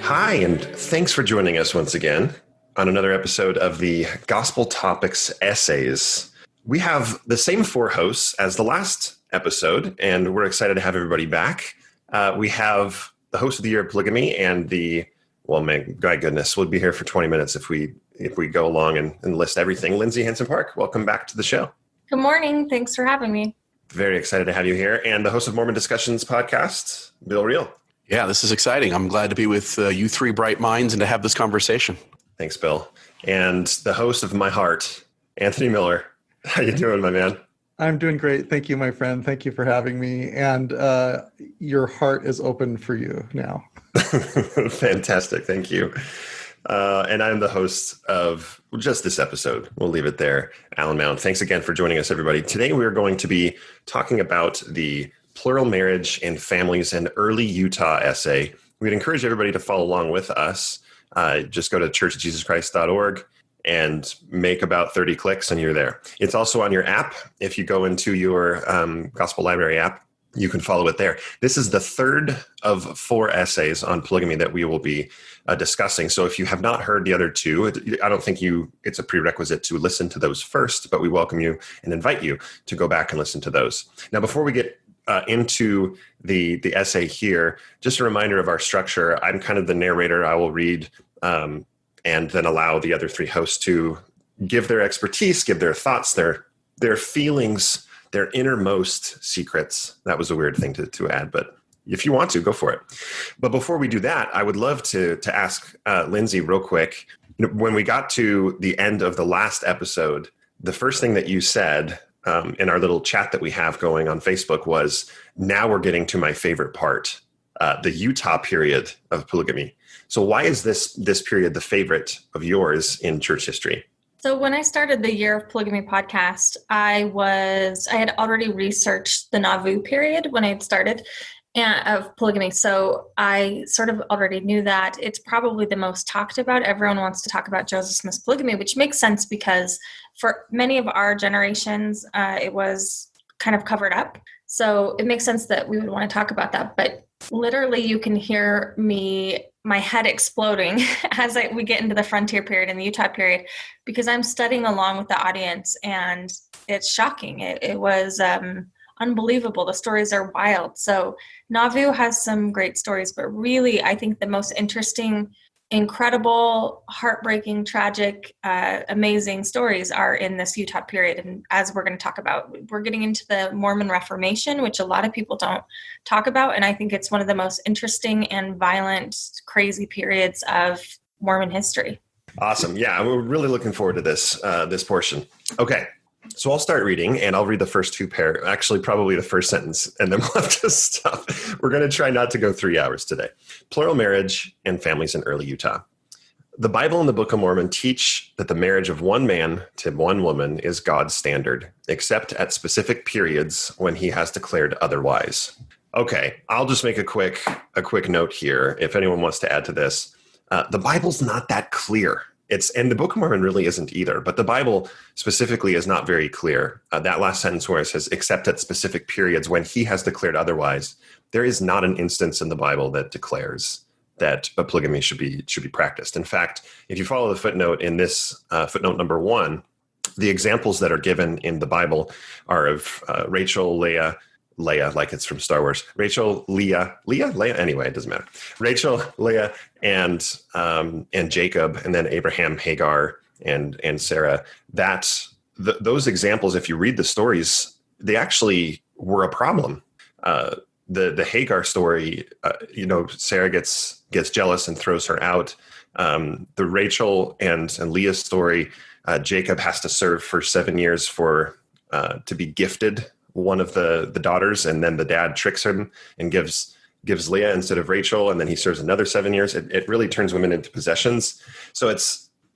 Hi, and thanks for joining us once again on another episode of the Gospel Topics Essays. We have the same four hosts as the last episode, and we're excited to have everybody back. We have the host of the Year of Polygamy and my goodness, we'll be here for 20 minutes if we go along and list everything. Lindsay Hansen Park, welcome back to the show. Good morning. Thanks for having me. Very excited to have you here. And the host of Mormon Discussions podcast, Bill Reel. Yeah, this is exciting. I'm glad to be with you three bright minds and to have this conversation. Thanks, Bill. And the host of My Heart, Anthony Miller. How you doing, my man? I'm doing great. Thank you, my friend. Thank you for having me. And your heart is open for you now. Fantastic. Thank you. And I'm the host of just this episode. We'll leave it there. Alan Mound. Thanks again for joining us, everybody. Today, we're going to be talking about the Plural Marriage and Families in Early Utah essay. We'd encourage everybody to follow along with us. Just go to churchofjesuschrist.org and make about 30 clicks and you're there. It's also on your app. If you go into your Gospel Library app, you can follow it there. This is the third of four essays on polygamy that we will be discussing. So if you have not heard the other two, I don't think it's a prerequisite to listen to those first, but we welcome you and invite you to go back and listen to those. Now, before we get into the essay here, just a reminder of our structure. I'm kind of the narrator. I will read and then allow the other three hosts to give their expertise, give their thoughts, their feelings, their innermost secrets. That was a weird thing to add, but if you want to, go for it. But before we do that, I would love to ask Lindsay real quick. When we got to the end of the last episode, the first thing that you said in our little chat that we have going on Facebook was, now we're getting to my favorite part, the Utah period of polygamy. So why is this period the favorite of yours in church history? So when I started the Year of Polygamy podcast, I had already researched the Nauvoo period when I had started of polygamy. So I sort of already knew that it's probably the most talked about. Everyone wants to talk about Joseph Smith's polygamy, which makes sense because for many of our generations, it was kind of covered up. So it makes sense that we would want to talk about that. But literally you can hear my head exploding as we get into the frontier period and the Utah period, because I'm studying along with the audience and it's shocking. It was unbelievable. The stories are wild. So Nauvoo has some great stories, but really I think the most interesting, incredible, heartbreaking, tragic, amazing stories are in this Utah period. And as we're going to talk about, we're getting into the Mormon Reformation, which a lot of people don't talk about. And I think it's one of the most interesting and violent, crazy periods of Mormon history. Awesome. Yeah, we're really looking forward to this portion. Okay. So I'll start reading, and I'll read the first actually probably the first sentence, and then we'll have to stop. We're going to try not to go 3 hours today. Plural Marriage and Families in Early Utah. The Bible and the Book of Mormon teach that the marriage of one man to one woman is God's standard, except at specific periods when he has declared otherwise. Okay, I'll just make a quick note here if anyone wants to add to this. The Bible's not that clear. And the Book of Mormon really isn't either, but the Bible specifically is not very clear. That last sentence where it says, except at specific periods when he has declared otherwise, there is not an instance in the Bible that declares that a polygamy should be practiced. In fact, if you follow the footnote in this footnote number 1, the examples that are given in the Bible are of Rachel, Leah, like it's from Star Wars. Rachel, Leah, anyway, it doesn't matter. Rachel, Leah, and Jacob, and then Abraham, Hagar, and Sarah. Those examples, if you read the stories, they actually were a problem. The Hagar story, Sarah gets jealous and throws her out. The Rachel and Leah's story, Jacob has to serve for 7 years to be gifted one of the daughters, and then the dad tricks him and gives Leah instead of Rachel, and then he serves another 7 years. It really turns women into possessions. So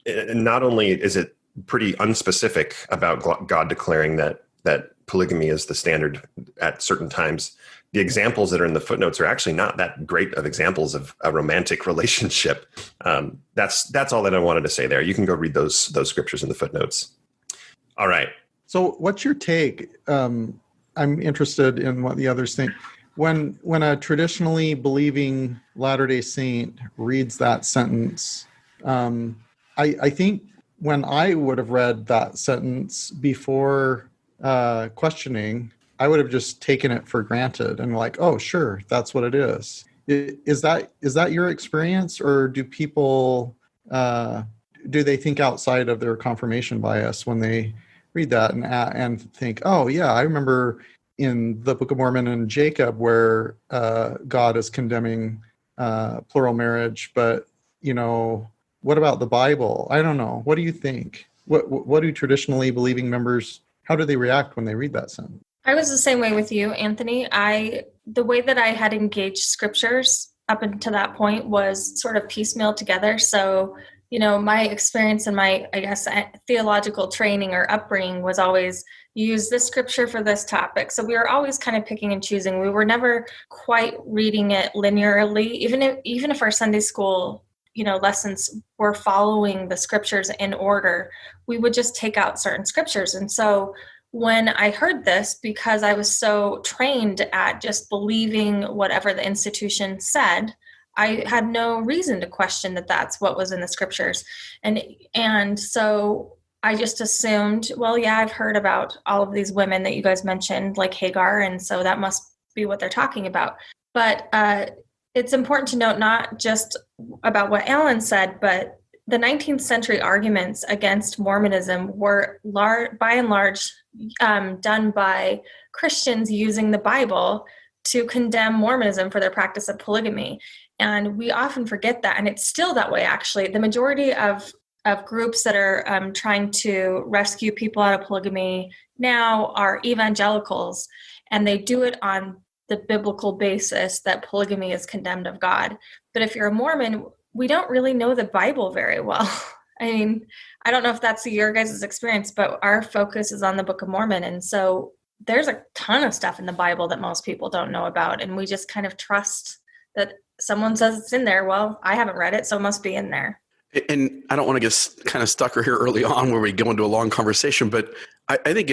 not only is it pretty unspecific about God declaring that polygamy is the standard at certain times, the examples that are in the footnotes are actually not that great of examples of a romantic relationship. That's all that I wanted to say there. You can go read those scriptures in the footnotes. All right. So what's your take? I'm interested in what the others think. when a traditionally believing Latter-day Saint reads that sentence, I think when I would have read that sentence before questioning, I would have just taken it for granted and like, oh, sure, that's what it is. Is that your experience, or do people do they think outside of their confirmation bias when they read that and think, oh yeah, I remember in the Book of Mormon and Jacob where God is condemning plural marriage, but what about the Bible? I don't know. What do you think? What do traditionally believing members, how do they react when they read that sentence? I was the same way with you, Anthony. The way that I had engaged scriptures up until that point was sort of piecemeal together. So, my experience and my, I guess, theological training or upbringing was always use this scripture for this topic. So we were always kind of picking and choosing. We were never quite reading it linearly, even if our Sunday school lessons were following the scriptures in order, we would just take out certain scriptures. And so when I heard this, because I was so trained at just believing whatever the institution said, I had no reason to question that that's what was in the scriptures. And so I just assumed, well, yeah, I've heard about all of these women that you guys mentioned, like Hagar, and so that must be what they're talking about. But it's important to note not just about what Alan said, but the 19th century arguments against Mormonism were by and large done by Christians using the Bible to condemn Mormonism for their practice of polygamy. And we often forget that, and it's still that way, actually. The majority of groups that are trying to rescue people out of polygamy now are evangelicals, and they do it on the biblical basis that polygamy is condemned of God. But if you're a Mormon, we don't really know the Bible very well. I mean, I don't know if that's your guys' experience, but our focus is on the Book of Mormon. And so there's a ton of stuff in the Bible that most people don't know about. And we just kind of trust that someone says it's in there. Well, I haven't read it, so it must be in there. And I don't want to get kind of stuck here early on where we go into a long conversation, but I think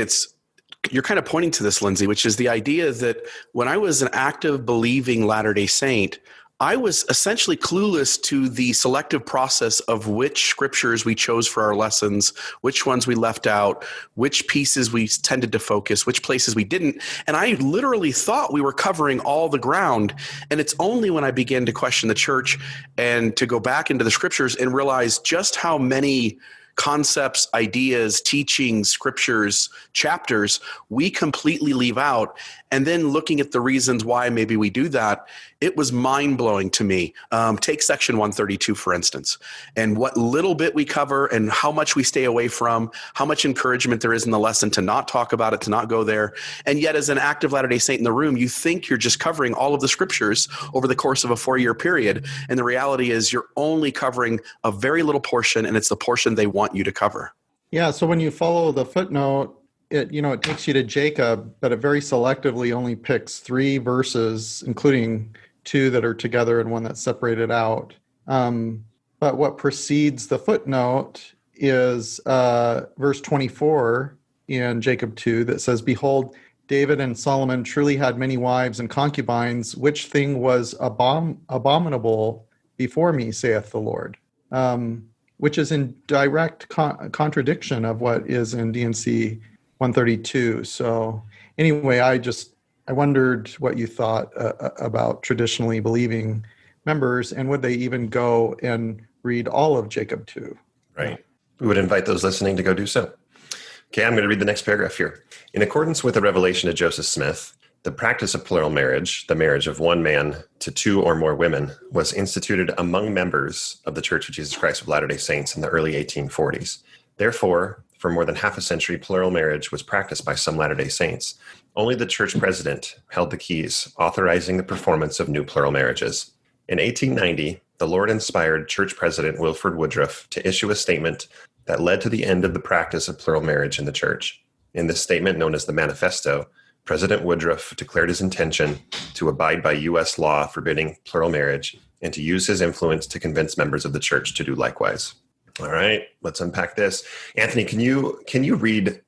you're kind of pointing to this, Lindsay, which is the idea that when I was an active believing Latter-day Saint, I was essentially clueless to the selective process of which scriptures we chose for our lessons, which ones we left out, which pieces we tended to focus, which places we didn't. And I literally thought we were covering all the ground. And it's only when I began to question the church and to go back into the scriptures and realize just how many concepts, ideas, teachings, scriptures, chapters we completely leave out. And then looking at the reasons why maybe we do that, it was mind-blowing to me. Take section 132, for instance, and what little bit we cover and how much we stay away from, how much encouragement there is in the lesson to not talk about it, to not go there. And yet as an active Latter-day Saint in the room, you think you're just covering all of the scriptures over the course of a 4-year period. And the reality is you're only covering a very little portion, and it's the portion they want you to cover. Yeah, so when you follow the footnote, it takes you to Jacob, but it very selectively only picks 3 verses, including 2 that are together and 1 that's separated out. But what precedes the footnote is verse 24 in Jacob 2 that says, "Behold, David and Solomon truly had many wives and concubines, which thing was abominable before me, saith the Lord." Which is in direct contradiction of what is in D&C 132. So anyway, I wondered what you thought about traditionally believing members, and would they even go and read all of Jacob 2? Right. We would invite those listening to go do so. Okay, I'm going to read the next paragraph here. In accordance with the revelation of Joseph Smith, the practice of plural marriage, the marriage of one man to 2 or more women, was instituted among members of the Church of Jesus Christ of Latter-day Saints in the early 1840s. Therefore, for more than half a century, plural marriage was practiced by some Latter-day Saints. Only the church president held the keys, authorizing the performance of new plural marriages. In 1890, the Lord-inspired church president Wilford Woodruff to issue a statement that led to the end of the practice of plural marriage in the church. In this statement, known as the Manifesto, President Woodruff declared his intention to abide by U.S. law forbidding plural marriage and to use his influence to convince members of the church to do likewise. All right, let's unpack this. Anthony, can you read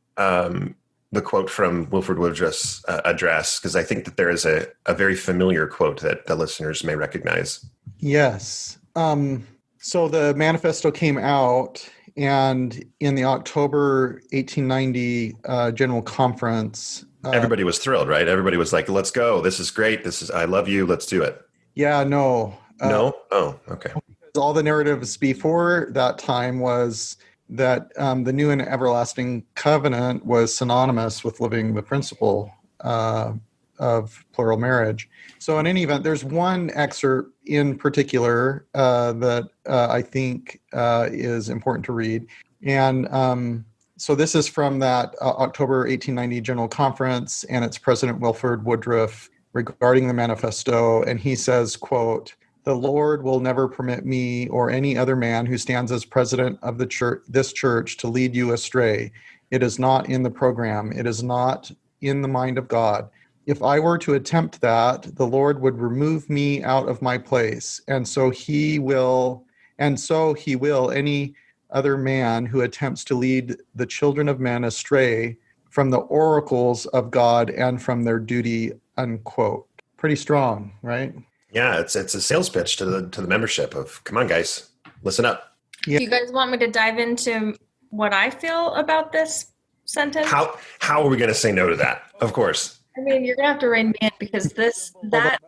the quote from Wilford Woodruff's address, because I think that there is a very familiar quote that the listeners may recognize. Yes. So the manifesto came out, and in the October 1890 General Conference, everybody was thrilled, right? Everybody was like, let's go. This is great. I love you. Let's do it. Yeah, no. No? Oh, okay. All the narratives before that time was that the new and everlasting covenant was synonymous with living the principle of plural marriage. So in any event, there's one excerpt in particular that I think is important to read. And so this is from that October 1890 General Conference, and it's President Wilford Woodruff regarding the manifesto. And he says, quote, "The Lord will never permit me or any other man who stands as president of the church, this church, to lead you astray. It is not in the program. It is not in the mind of God. If I were to attempt that, the Lord would remove me out of my place. And so he will any other man who attempts to lead the children of men astray from the oracles of God and from their duty," unquote. Pretty strong, right? Yeah, it's a sales pitch to the membership of, come on, guys, listen up. Yeah. Do you guys want me to dive into what I feel about this sentence? How are we going to say no to that? Of course. I mean, you're gonna have to rein me in because that.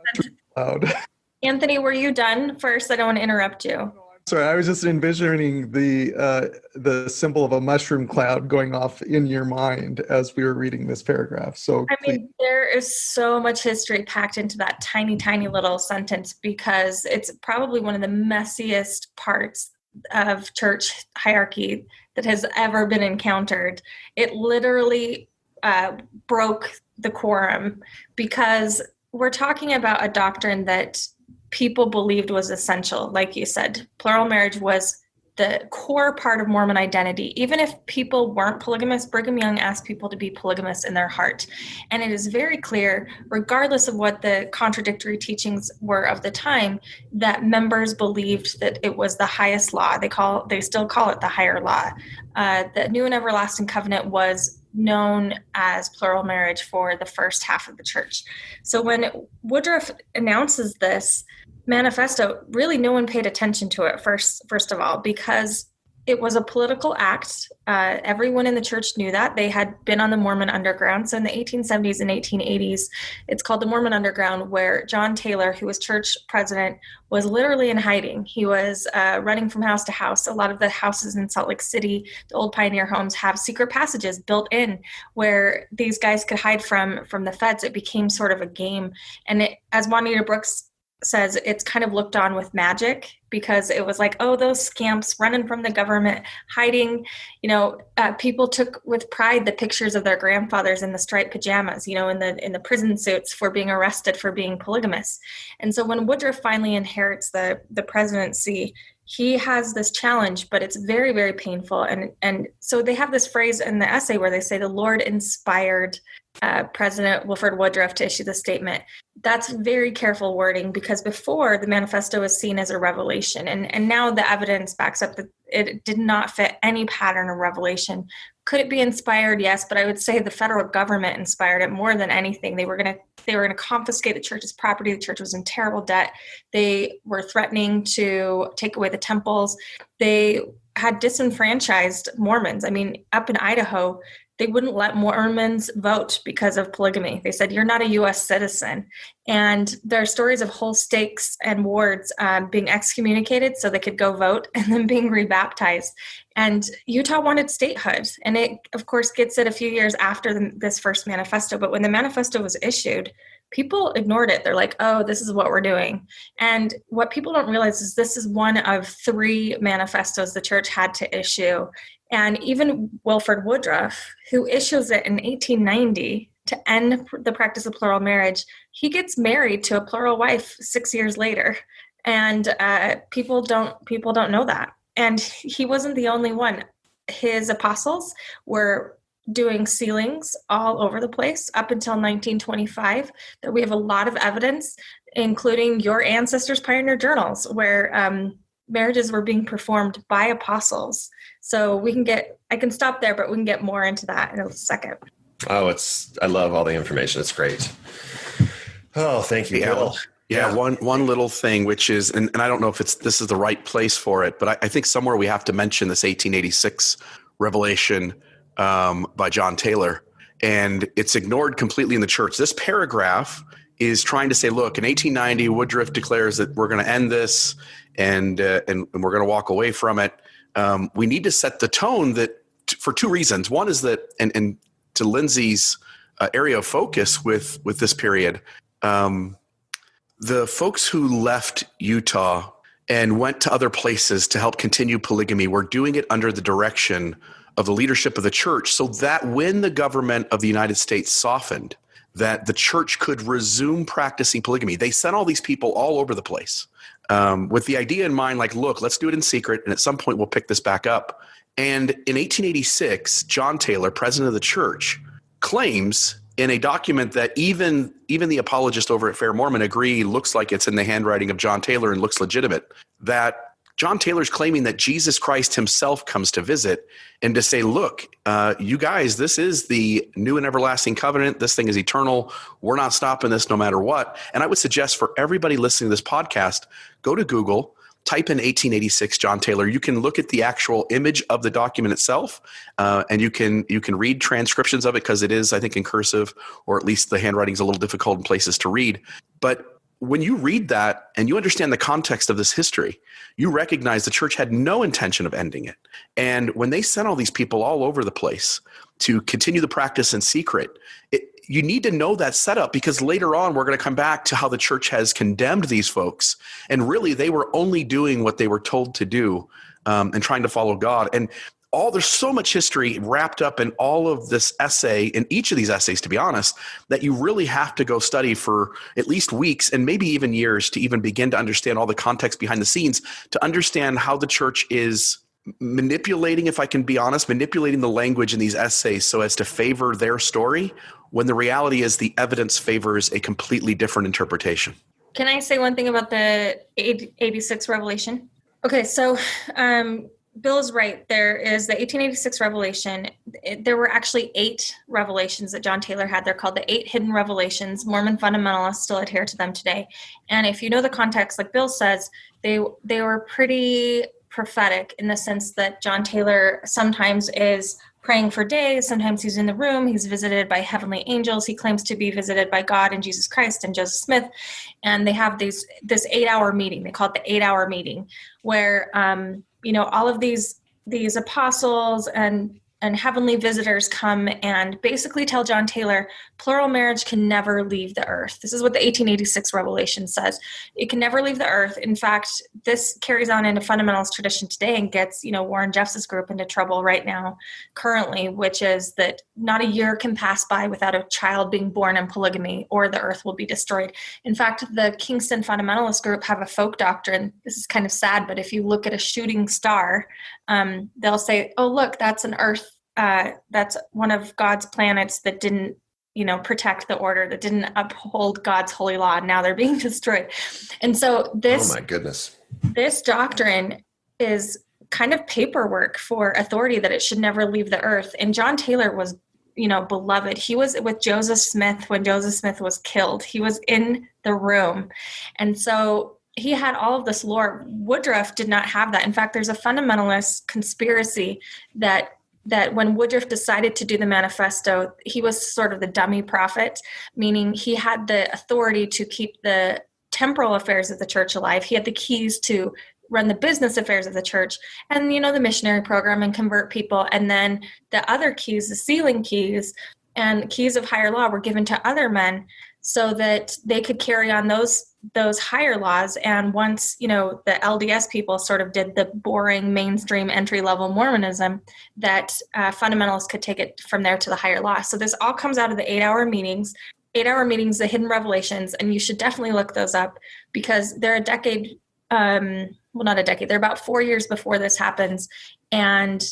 Loud. Anthony, were you done first? I don't want to interrupt you. Sorry, I was just envisioning the symbol of a mushroom cloud going off in your mind as we were reading this paragraph. So I mean, there is so much history packed into that tiny, tiny little sentence because it's probably one of the messiest parts of church hierarchy that has ever been encountered. It literally broke the quorum because we're talking about a doctrine that people believed was essential. Like you said, plural marriage was the core part of Mormon identity. Even if people weren't polygamous, Brigham Young asked people to be polygamous in their heart. And it is very clear, regardless of what the contradictory teachings were of the time, that members believed that it was the highest law. They still call it the higher law. The new and everlasting covenant was known as plural marriage for the first half of the church. So when Woodruff announces this manifesto, really no one paid attention to it first of all, because it was a political act. Everyone in the church knew that. They had been on the Mormon Underground. So in the 1870s and 1880s, it's called the Mormon Underground, where John Taylor, who was church president, was literally in hiding. He was running from house to house. A lot of the houses in Salt Lake City, the old pioneer homes, have secret passages built in where these guys could hide from the feds. It became sort of a game. And as Juanita Brooks says, it's kind of looked on with magic because it was like, oh, those scamps running from the government, hiding. People took with pride the pictures of their grandfathers in the striped pajamas, in the prison suits for being arrested for being polygamous. And so when Woodruff finally inherits the presidency, he has this challenge, but it's very, very painful. And so they have this phrase in the essay where they say the Lord inspired President Wilford Woodruff to issue the statement. That's very careful wording because before the manifesto was seen as a revelation. And now the evidence backs up that it did not fit any pattern of revelation. Could it be inspired? Yes, but I would say the federal government inspired it more than anything. They were going to confiscate the church's property. The church was in terrible debt. They were threatening to take away the temples. They had disenfranchised Mormons. I mean, up in Idaho, they wouldn't let Mormons vote because of polygamy. They said, you're not a U.S. citizen. And there are stories of whole stakes and wards being excommunicated so they could go vote and then being rebaptized. And Utah wanted statehood. And it, of course, gets it a few years after this first manifesto. But when the manifesto was issued, people ignored it. They're like, oh, this is what we're doing. And what people don't realize is this is one of 3 manifestos the church had to issue. And even Wilford Woodruff, who issues it in 1890 to end the practice of plural marriage, he gets married to a plural wife 6 years later. And people don't know that. And he wasn't the only one. His apostles were doing sealings all over the place up until 1925. That we have a lot of evidence, including your ancestors' pioneer journals, where marriages were being performed by apostles. So I can stop there, but we can get more into that in a second. Oh, I love all the information. It's great. Oh, thank you, Bill. Yeah, one little thing, which is, and I don't know if this is the right place for it, but I think somewhere we have to mention this 1886 revelation by John Taylor, and it's ignored completely in the church. This paragraph is trying to say, look, in 1890, Woodruff declares that we're going to end this, and we're going to walk away from it. We need to set the tone that for two reasons. One is that, and to Lindsay's area of focus with this period. The folks who left Utah and went to other places to help continue polygamy were doing it under the direction of the leadership of the church, so that when the government of the United States softened, that the church could resume practicing polygamy. They sent all these people all over the place with the idea in mind, like, look, let's do it in secret, and at some point we'll pick this back up. And in 1886, John Taylor, president of the church, claims in a document that even the apologist over at Fair Mormon agree looks like it's in the handwriting of John Taylor and looks legitimate, that John Taylor's claiming that Jesus Christ himself comes to visit and to say, look, you guys, this is the new and everlasting covenant. This thing is eternal. We're not stopping this no matter what. And I would suggest for everybody listening to this podcast, go to Google, type in 1886 John Taylor. You can look at the actual image of the document itself, and you can read transcriptions of it because it is, I think, in cursive, or at least the handwriting is a little difficult in places to read. But when you read that and you understand the context of this history, you recognize the church had no intention of ending it. And when they sent all these people all over the place to continue the practice in secret, you need to know that setup, because later on we're going to come back to how the church has condemned these folks. And really, they were only doing what they were told to do and trying to follow God. And there's so much history wrapped up in all of this essay, in each of these essays, to be honest, that you really have to go study for at least weeks and maybe even years to even begin to understand all the context behind the scenes, to understand how the church is manipulating, if I can be honest, manipulating the language in these essays so as to favor their story, when the reality is the evidence favors a completely different interpretation. Can I say one thing about the 86 revelation? Okay, so Bill is right. There is the 1886 revelation. There were actually 8 revelations that John Taylor had. They're called the 8 hidden revelations. Mormon fundamentalists still adhere to them today. And if you know the context, like Bill says, they were pretty prophetic in the sense that John Taylor sometimes is praying for days. Sometimes he's in the room. He's visited by heavenly angels. He claims to be visited by God and Jesus Christ and Joseph Smith. And they have this 8-hour meeting. They call it the 8-hour meeting, where all of these apostles and heavenly visitors come and basically tell John Taylor, plural marriage can never leave the earth. This is what the 1886 revelation says. It can never leave the earth. In fact, this carries on into fundamentalist tradition today and gets, Warren Jeffs' group into trouble right now, currently, which is that not a year can pass by without a child being born in polygamy or the earth will be destroyed. In fact, the Kingston fundamentalist group have a folk doctrine. This is kind of sad, but if you look at a shooting star, they'll say, oh, look, that's an earth. That's one of God's planets that didn't, protect the order, that didn't uphold God's holy law. And now they're being destroyed. And so this, oh my goodness, this doctrine is kind of paperwork for authority that it should never leave the earth. And John Taylor was, beloved. He was with Joseph Smith when Joseph Smith was killed. He was in the room. And so he had all of this lore. Woodruff did not have that. In fact, there's a fundamentalist conspiracy that when Woodruff decided to do the manifesto, he was sort of the dummy prophet, meaning he had the authority to keep the temporal affairs of the church alive. He had the keys to run the business affairs of the church and, the missionary program and convert people. And then the other keys, the sealing keys and keys of higher law, were given to other men so that they could carry on those higher laws. And once, the LDS people sort of did the boring mainstream entry-level Mormonism, that fundamentalists could take it from there to the higher law. So this all comes out of the 8-hour meetings, the hidden revelations, and you should definitely look those up because they're a decade, not a decade, they're about 4 years before this happens. And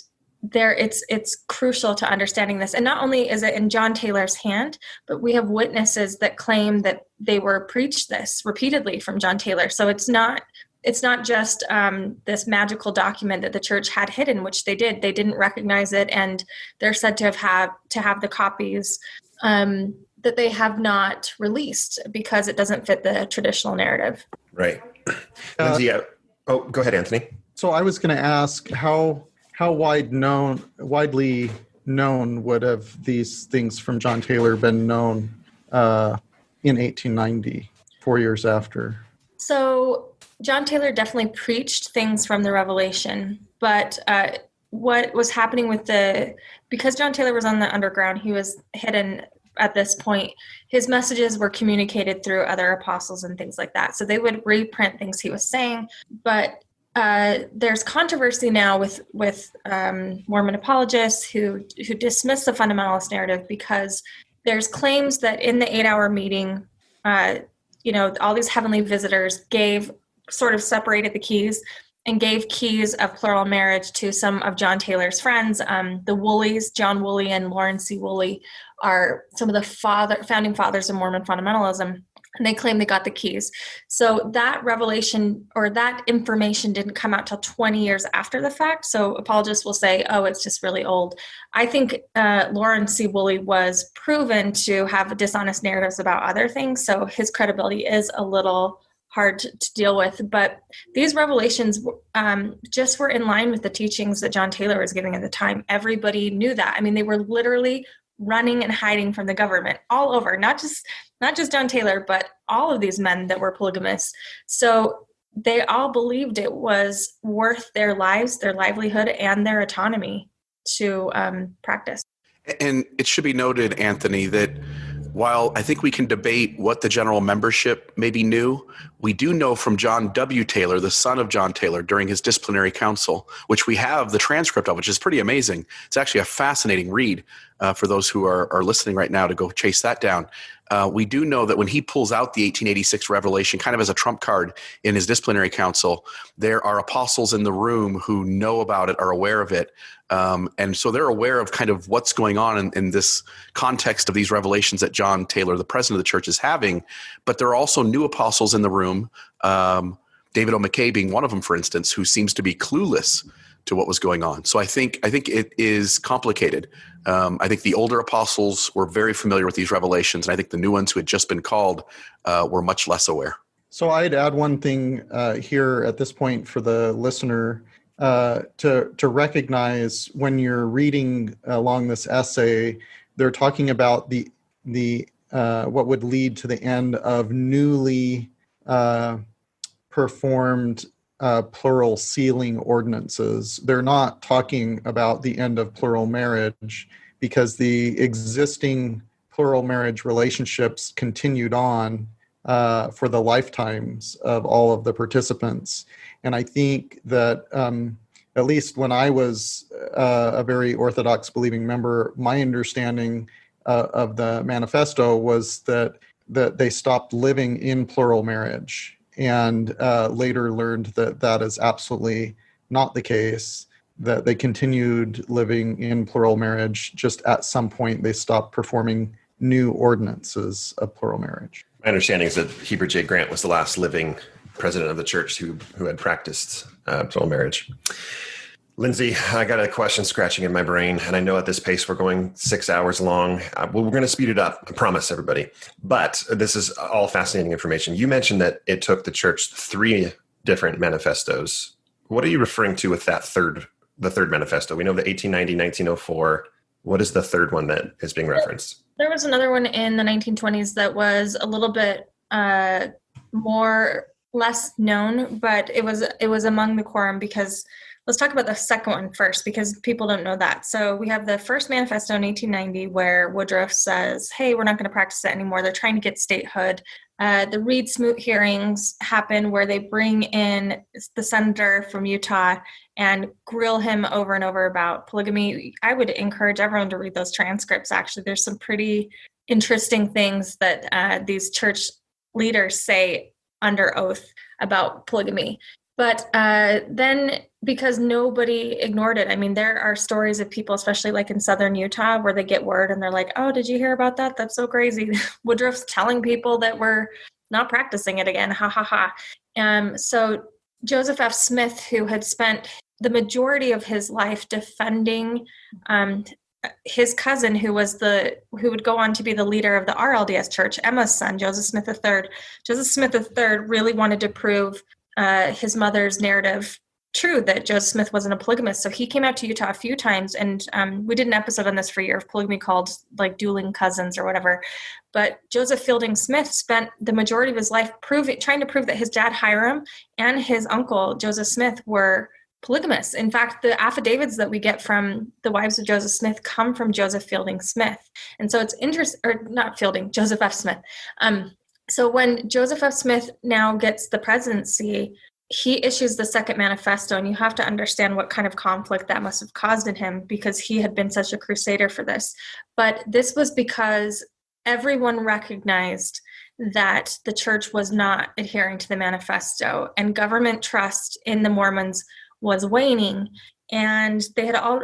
it's crucial to understanding this. And not only is it in John Taylor's hand, but we have witnesses that claim that they were preached this repeatedly from John Taylor. So it's not it's not just this magical document that the church had hidden, which they did. They didn't recognize it, and they're said to have the copies that they have not released because it doesn't fit the traditional narrative. Right. Lindsay, go ahead, Anthony. So I was going to ask how widely known would have these things from John Taylor been known in 1890, 4 years after? So John Taylor definitely preached things from the Revelation, but what was happening because John Taylor was on the underground, he was hidden at this point, his messages were communicated through other apostles and things like that. So they would reprint things he was saying, but there's controversy now with Mormon apologists who dismiss the fundamentalist narrative because there's claims that in the 8-hour meeting, all these heavenly visitors separated the keys and gave keys of plural marriage to some of John Taylor's friends. The Wooleys, John Woolley and Lawrence C. Woolley, are some of the founding fathers of Mormon fundamentalism, and they claim they got the keys. So that revelation or that information didn't come out till 20 years after the fact. So apologists will say, oh, it's just really old. I think Lawrence C. Woolley was proven to have dishonest narratives about other things, so his credibility is a little hard to deal with. But these revelations just were in line with the teachings that John Taylor was giving at the time. Everybody knew that. I mean, they were literally running and hiding from the government all over, not just John Taylor, but all of these men that were polygamists. So they all believed it was worth their lives, their livelihood, and their autonomy to practice. And it should be noted, Anthony, that while I think we can debate what the general membership maybe knew, we do know from John W. Taylor, the son of John Taylor, during his disciplinary council, which we have the transcript of, which is pretty amazing. It's actually a fascinating read for those who are listening right now to go chase that down. We do know that when he pulls out the 1886 revelation kind of as a trump card in his disciplinary council, there are apostles in the room who know about it, are aware of it. And so they're aware of kind of what's going on in this context of these revelations that John Taylor, the president of the church, is having. But there are also new apostles in the room, David O. McKay being one of them, for instance, who seems to be clueless to what was going on. So I think it is complicated. I think the older apostles were very familiar with these revelations, and I think the new ones who had just been called were much less aware. So I'd add one thing here at this point for the listener to recognize when you're reading along this essay, they're talking about the what would lead to the end of newly performed plural sealing ordinances. They're not talking about the end of plural marriage because the existing plural marriage relationships continued on for the lifetimes of all of the participants. And I think that at least when I was a very Orthodox believing member, my understanding of the manifesto was that they stopped living in plural marriage, and later learned that that is absolutely not the case, that they continued living in plural marriage, just at some point they stopped performing new ordinances of plural marriage. My understanding is that Heber J. Grant was the last living president of the church who had practiced plural marriage. Lindsay, I got a question scratching in my brain, and I know at this pace we're going 6 hours long. Well, we're going to speed it up, I promise everybody. But this is all fascinating information. You mentioned that it took the church 3 different manifestos. What are you referring to with that the third manifesto? We know the 1890, 1904. What is the third one that is being referenced? There was another one in the 1920s that was a little bit less known, but it was among the quorum because let's talk about the second one first because people don't know that. So we have the first manifesto in 1890 where Woodruff says, hey, we're not going to practice it anymore. They're trying to get statehood. The Reed-Smoot hearings happen where they bring in the senator from Utah and grill him over and over about polygamy. I would encourage everyone to read those transcripts. Actually, there's some pretty interesting things that these church leaders say under oath about polygamy. But then because nobody ignored it, I mean, there are stories of people, especially like in southern Utah, where they get word and they're like, oh, did you hear about that? That's so crazy. Woodruff's telling people that we're not practicing it again. Ha, ha, ha. So Joseph F. Smith, who had spent the majority of his life defending his cousin, who would go on to be the leader of the RLDS Church, Emma's son, Joseph Smith III. Joseph Smith III really wanted to prove his mother's narrative true, that Joseph Smith wasn't a polygamist. So he came out to Utah a few times, and we did an episode on this for Year of Polygamy called like Dueling Cousins or whatever. But Joseph Fielding Smith spent the majority of his life trying to prove that his dad Hiram and his uncle Joseph Smith were polygamous. In fact, the affidavits that we get from the wives of Joseph Smith come from Joseph Fielding Smith. And so it's interesting, or not Fielding, Joseph F. Smith. So when Joseph F. Smith now gets the presidency, he issues the Second Manifesto, and you have to understand what kind of conflict that must have caused in him, because he had been such a crusader for this. But this was because everyone recognized that the church was not adhering to the manifesto, and government trust in the Mormons was waning. And they had all,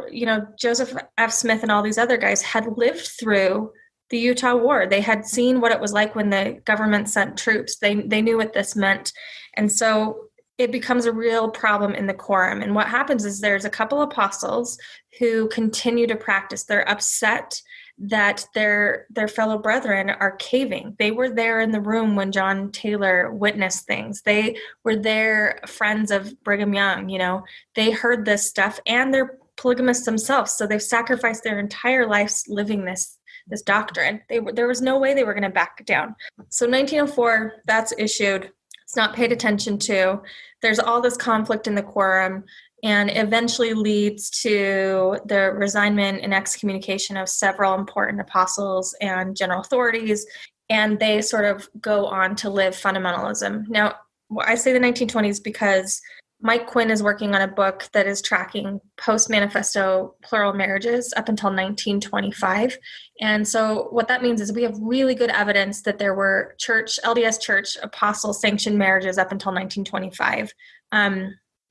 Joseph F. Smith and all these other guys had lived through the Utah War. They had seen what it was like when the government sent troops. They knew what this meant. And so it becomes a real problem in the quorum. And what happens is there's a couple apostles who continue to practice. They're upset that their fellow brethren are caving. They were there in the room when John Taylor witnessed things. They were there, friends of Brigham Young, they heard this stuff, and they're polygamists themselves. So they've sacrificed their entire lives living this doctrine. There was no way they were going to back down. So 1904, that's issued. It's not paid attention to. There's all this conflict in the quorum, and eventually leads to the resignment and excommunication of several important apostles and general authorities, and they sort of go on to live fundamentalism. Now, I say the 1920s because Mike Quinn is working on a book that is tracking post-manifesto plural marriages up until 1925. And so what that means is we have really good evidence that there were LDS Church apostle-sanctioned marriages up until 1925,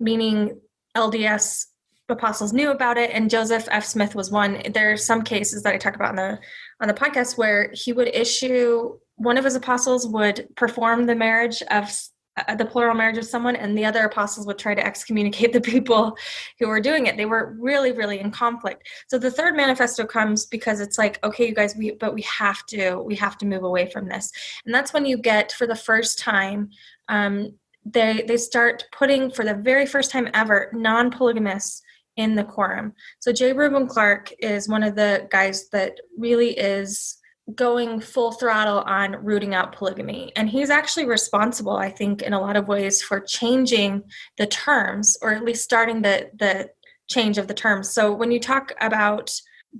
meaning LDS apostles knew about it, and Joseph F. Smith was one. There are some cases that I talk about on the podcast where he would one of his apostles would perform the marriage of the plural marriage of someone, and the other apostles would try to excommunicate the people who were doing it. They were really, really in conflict. So the third manifesto comes because it's like, okay, you guys, we have to move away from this. And that's when you get, for the first time, they start putting, for the very first time ever, non-polygamists in the quorum. So J. Reuben Clark is one of the guys that really is going full throttle on rooting out polygamy. And he's actually responsible, I think, in a lot of ways for changing the terms, or at least starting the change of the terms. So when you talk about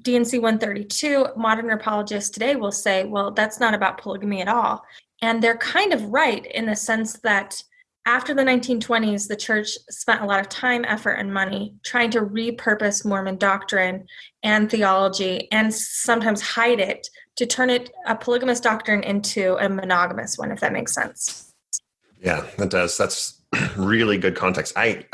D&C 132, modern apologists today will say, well, that's not about polygamy at all. And they're kind of right in the sense that after the 1920s, the church spent a lot of time, effort, and money trying to repurpose Mormon doctrine and theology, and sometimes hide it, to turn a polygamous doctrine into a monogamous one, if that makes sense. Yeah, that does. That's really good context. I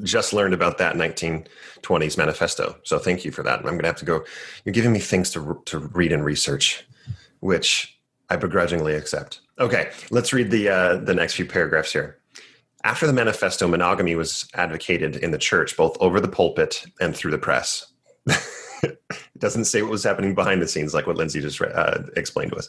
just learned about that 1920s manifesto, so thank you for that. I'm going to have to go. You're giving me things to read and research, which I begrudgingly accept. Okay, let's read the next few paragraphs here. After the manifesto, monogamy was advocated in the church, both over the pulpit and through the press. It doesn't say what was happening behind the scenes, like what Lindsay just explained to us.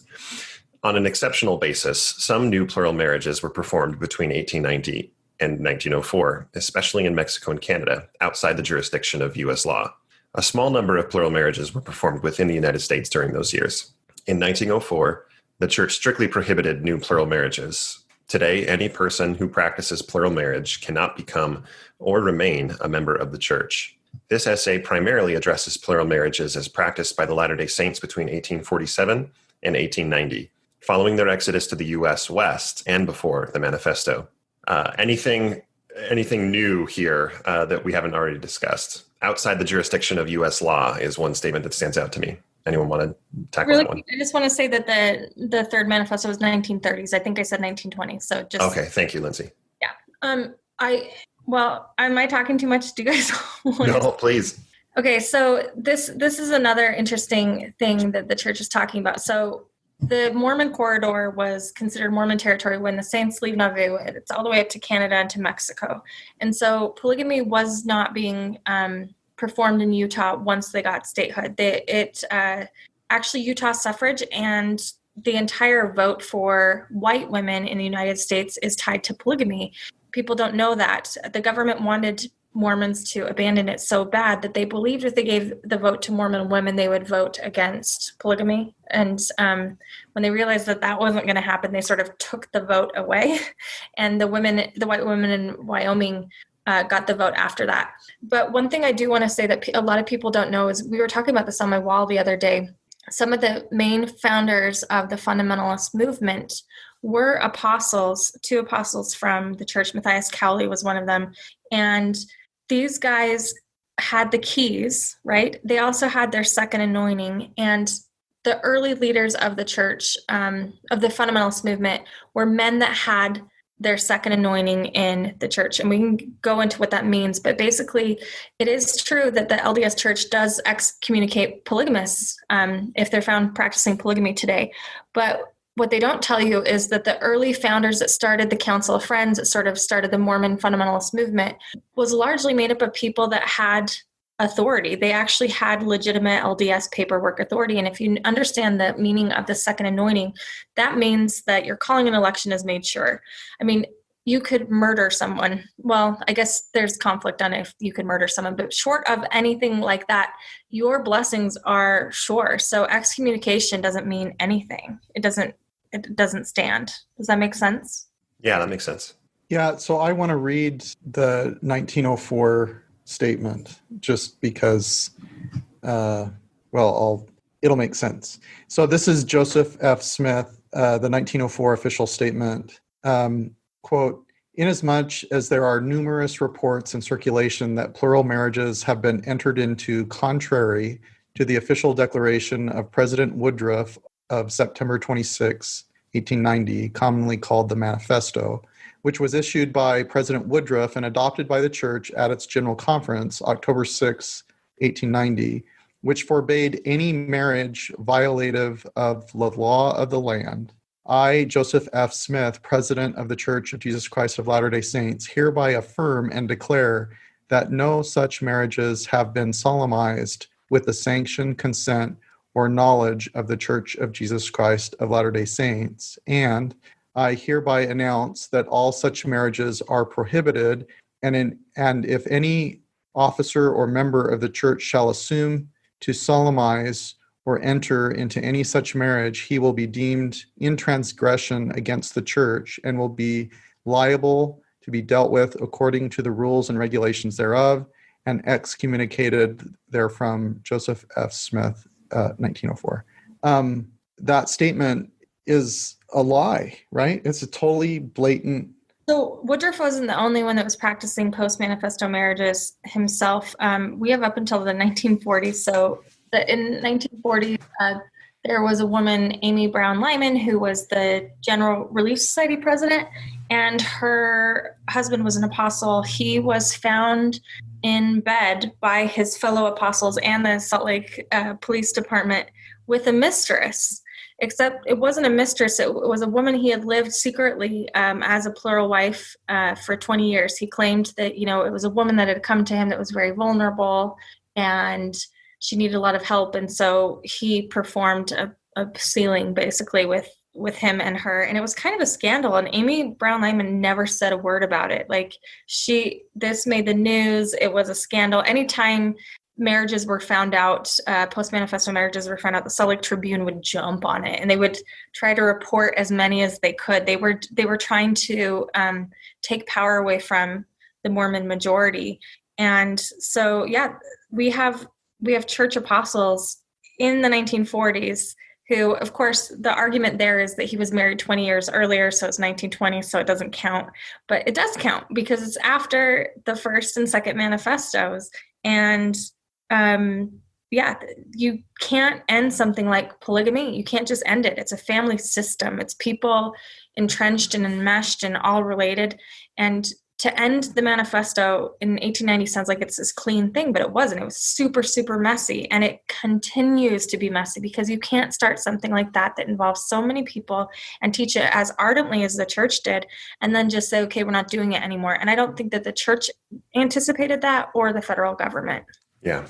On an exceptional basis, some new plural marriages were performed between 1890 and 1904, especially in Mexico and Canada, outside the jurisdiction of U.S. law. A small number of plural marriages were performed within the United States during those years. In 1904, the church strictly prohibited new plural marriages. Today, any person who practices plural marriage cannot become or remain a member of the church. This essay primarily addresses plural marriages as practiced by the Latter-day Saints between 1847 and 1890, following their exodus to the U.S. West and before the manifesto. Anything new here that we haven't already discussed? Outside the jurisdiction of U.S. law is one statement that stands out to me. Anyone want to tackle that one? I just want to say that the third manifesto was 1930s. I think I said 1920s. So just okay. Thank you, Lindsay. Yeah. Am I talking too much? Do you guys want No, please. Okay, so this is another interesting thing that the church is talking about. So the Mormon corridor was considered Mormon territory when the Saints leave Nauvoo. It's all the way up to Canada and to Mexico. And so polygamy was not being performed in Utah once they got statehood. Actually, Utah suffrage and the entire vote for white women in the United States is tied to polygamy. People don't know that. The government wanted Mormons to abandon it so bad that they believed if they gave the vote to Mormon women, they would vote against polygamy. And when they realized that that wasn't going to happen, they sort of took the vote away. And the white women in Wyoming got the vote after that. But one thing I do want to say that a lot of people don't know is we were talking about this on my wall the other day. Some of the main founders of the fundamentalist movement were apostles, 2 apostles from the church. Matthias Cowley was one of them. And these guys had the keys, right? They also had their second anointing. And the early leaders of the church, of the fundamentalist movement, were men that had their second anointing in the church. And we can go into what that means. But basically, it is true that the LDS church does excommunicate polygamists if they're found practicing polygamy today. But what they don't tell you is that the early founders that started the Council of Friends, that sort of started the Mormon fundamentalist movement, was largely made up of people that had authority. They actually had legitimate LDS paperwork authority. And if you understand the meaning of the second anointing, that means that your calling and election is made sure. I mean, you could murder someone. Well, I guess there's conflict on if you could murder someone, but short of anything like that, your blessings are sure. So excommunication doesn't mean anything. It doesn't stand. Does that make sense? Yeah, that makes sense. Yeah, so I want to read the 1904 statement just because, it'll make sense. So this is Joseph F. Smith, the 1904 official statement. Quote, "Inasmuch as there are numerous reports in circulation that plural marriages have been entered into contrary to the official declaration of President Woodruff of September 26, 1890, commonly called the Manifesto, which was issued by President Woodruff and adopted by the church at its General Conference, October 6, 1890, which forbade any marriage violative of the law of the land. I, Joseph F. Smith, President of the Church of Jesus Christ of Latter-day Saints, hereby affirm and declare that no such marriages have been solemnized with the sanction, consent, or knowledge of the Church of Jesus Christ of Latter-day Saints, and I hereby announce that all such marriages are prohibited, and if any officer or member of the church shall assume to solemnize or enter into any such marriage, he will be deemed in transgression against the church and will be liable to be dealt with according to the rules and regulations thereof, and excommunicated therefrom. Joseph F. Smith, 1904. That statement is a lie, right? It's a totally blatant. So Woodruff wasn't the only one that was practicing post-manifesto marriages himself. We have up until the 1940s. So in 1940s, there was a woman, Amy Brown Lyman, who was the General Relief Society president, and her husband was an apostle. He was found in bed by his fellow apostles and the Salt Lake Police Department with a mistress. Except it wasn't a mistress. It was a woman he had lived secretly as a plural wife for 20 years. He claimed that, it was a woman that had come to him that was very vulnerable and she needed a lot of help. And so he performed a sealing basically with him and her. And it was kind of a scandal. And Amy Brown Lyman never said a word about it. This made the news. It was a scandal. Anytime marriages were found out, post-manifesto marriages were found out, the Salt Lake Tribune would jump on it and they would try to report as many as they could. They were trying to take power away from the Mormon majority. And so, we have church apostles in the 1940s who, of course, the argument there is that he was married 20 years earlier, so it's 1920, so it doesn't count. But it does count because it's after the first and second manifestos. And you can't end something like polygamy. You can't just end it. It's a family system. It's people entrenched and enmeshed and all related. And to end the manifesto in 1890 sounds like it's this clean thing, but it wasn't. It was super, super messy. And it continues to be messy because you can't start something like that involves so many people and teach it as ardently as the church did, and then just say, okay, we're not doing it anymore. And I don't think that the church anticipated that or the federal government. Yeah.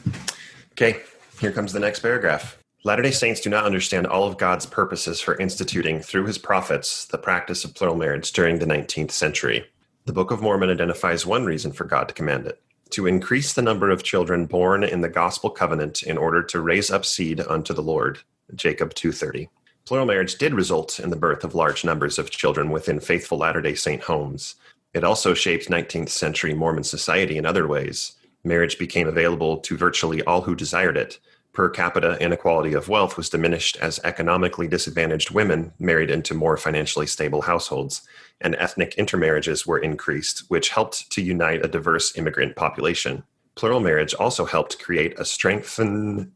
Okay, here comes the next paragraph. Latter-day Saints do not understand all of God's purposes for instituting, through his prophets, the practice of plural marriage during the 19th century. The Book of Mormon identifies one reason for God to command it: to increase the number of children born in the gospel covenant in order to raise up seed unto the Lord. Jacob 2:30. Plural marriage did result in the birth of large numbers of children within faithful Latter-day Saint homes. It also shaped 19th century Mormon society in other ways. Marriage became available to virtually all who desired it. Per capita inequality of wealth was diminished as economically disadvantaged women married into more financially stable households, and ethnic intermarriages were increased, which helped to unite a diverse immigrant population. Plural marriage also helped create and strengthen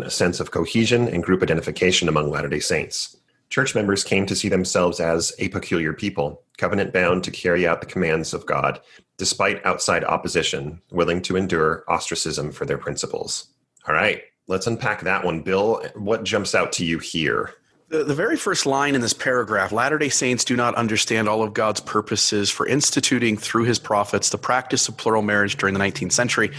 a sense of cohesion and group identification among Latter-day Saints. Church members came to see themselves as a peculiar people, covenant-bound to carry out the commands of God, despite outside opposition, willing to endure ostracism for their principles. All right, let's unpack that one. Bill, what jumps out to you here? The very first line in this paragraph, Latter-day Saints do not understand all of God's purposes for instituting, through his prophets, the practice of plural marriage during the 19th century.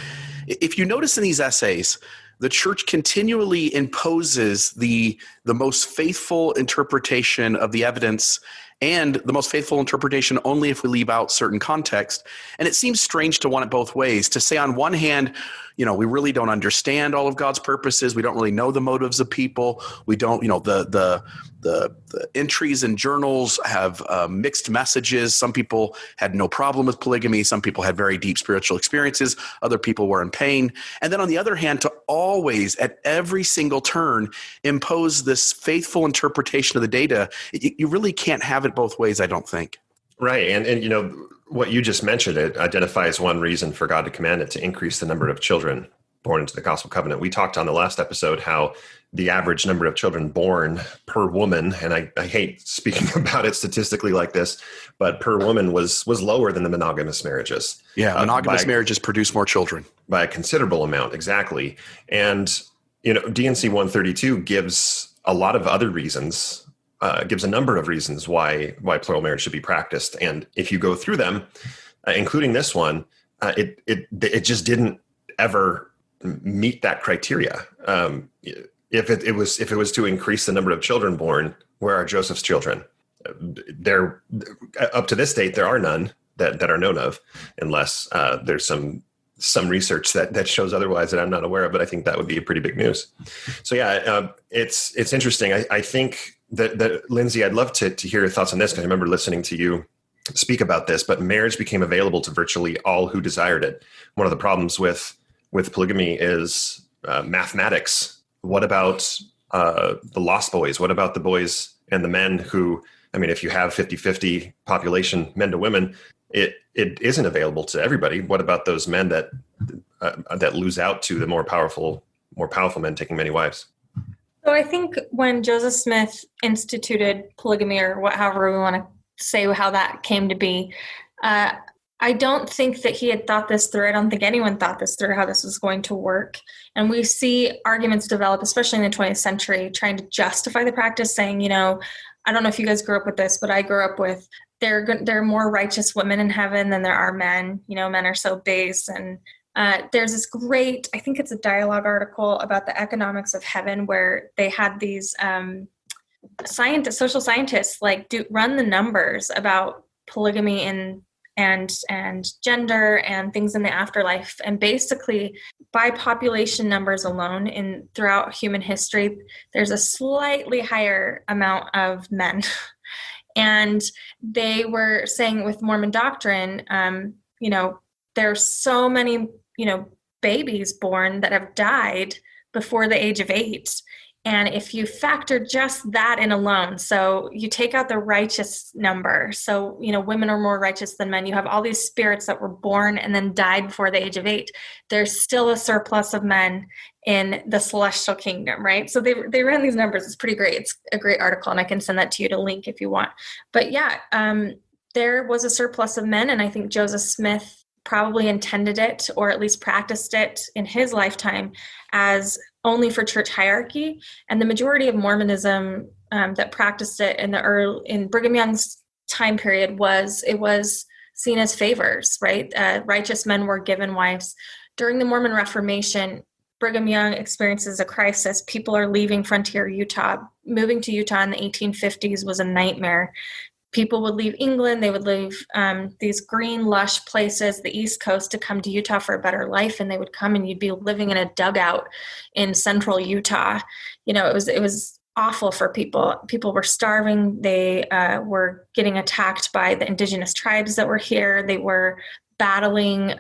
If you notice in these essays, the church continually imposes the most faithful interpretation of the evidence, and the most faithful interpretation only if we leave out certain context. And it seems strange to want it both ways, to say on one hand, we really don't understand all of God's purposes. We don't really know the motives of people. We don't, the entries in journals have mixed messages. Some people had no problem with polygamy. Some people had very deep spiritual experiences. Other people were in pain. And then on the other hand, to always, at every single turn, impose this faithful interpretation of the data, you really can't have it both ways, I don't think. Right. And what you just mentioned, it identifies one reason for God to command it: to increase the number of children born into the gospel covenant. We talked on the last episode how the average number of children born per woman, and I hate speaking about it statistically like this, but per woman was lower than the monogamous marriages. Yeah, monogamous marriages produce more children. By a considerable amount, exactly. And, DNC 132 gives a lot of other reasons, gives a number of reasons why plural marriage should be practiced. And if you go through them, including this one, it just didn't ever meet that criteria. If it was to increase the number of children born, where are Joseph's children? There, up to this date, there are none that are known of, unless there's some research that shows otherwise that I'm not aware of. But I think that would be a pretty big news. So yeah, it's interesting. I think that Lindsay, I'd love to hear your thoughts on this, because I remember listening to you speak about this. But marriage became available to virtually all who desired it. One of the problems with polygamy is mathematics. What about the lost boys? What about the boys and the men who, if you have 50-50 population, men to women, it isn't available to everybody. What about those men that lose out to the more powerful men taking many wives? So I think when Joseph Smith instituted polygamy, or however we want to say how that came to be, I don't think that he had thought this through. I don't think anyone thought this through, how this was going to work. And we see arguments develop, especially in the 20th century, trying to justify the practice, saying, I don't know if you guys grew up with this, but I grew up with, there are more righteous women in heaven than there are men. Men are so base. And there's this great, I think it's a dialogue article about the economics of heaven, where they had these social scientists run the numbers about polygamy and gender and things in the afterlife. And basically, by population numbers alone, throughout human history, there's a slightly higher amount of men. And they were saying with Mormon doctrine, there's so many, babies born that have died before the age of 8. And if you factor just that in alone, so you take out the righteous number, so, women are more righteous than men. You have all these spirits that were born and then died before the age of 8. There's still a surplus of men in the celestial kingdom, right? So they ran these numbers. It's pretty great. It's a great article, and I can send that to you to link if you want. But yeah, there was a surplus of men, and I think Joseph Smith probably intended it, or at least practiced it in his lifetime, as only for church hierarchy. And the majority of Mormonism that practiced it in Brigham Young's time period was seen as favors, right? Righteous men were given wives. During the Mormon Reformation, Brigham Young experiences a crisis. People are leaving frontier Utah. Moving to Utah in the 1850s was a nightmare. People would leave England. They would leave these green, lush places, the East Coast, to come to Utah for a better life. And they would come, and you'd be living in a dugout in central Utah. It was awful for people. People were starving. They were getting attacked by the indigenous tribes that were here. They were battling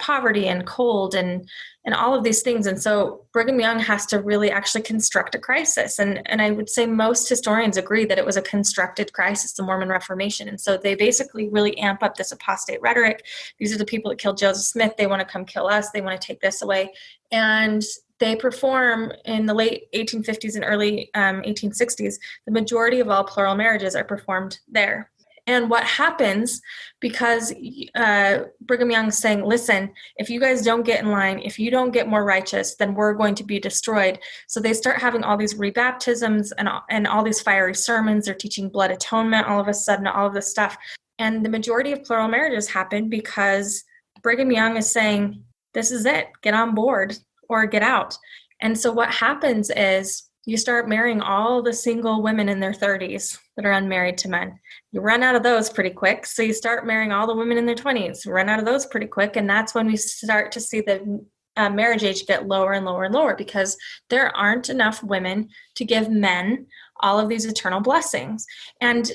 poverty and cold and all of these things. And so Brigham Young has to really actually construct a crisis. And I would say most historians agree that it was a constructed crisis, the Mormon Reformation. And so they basically really amp up this apostate rhetoric. These are the people that killed Joseph Smith. They want to come kill us. They want to take this away. And they perform in the late 1850s and early 1860s. The majority of all plural marriages are performed there. And what happens, because Brigham Young's saying, listen, if you guys don't get in line, if you don't get more righteous, then we're going to be destroyed. So they start having all these rebaptisms and all these fiery sermons. They're teaching blood atonement all of a sudden, all of this stuff. And the majority of plural marriages happen because Brigham Young is saying, this is it, get on board or get out. And so what happens is you start marrying all the single women in their 30s that are unmarried to men. You run out of those pretty quick. So you start marrying all the women in their 20s, run out of those pretty quick. And that's when we start to see the marriage age get lower and lower and lower, because there aren't enough women to give men all of these eternal blessings. And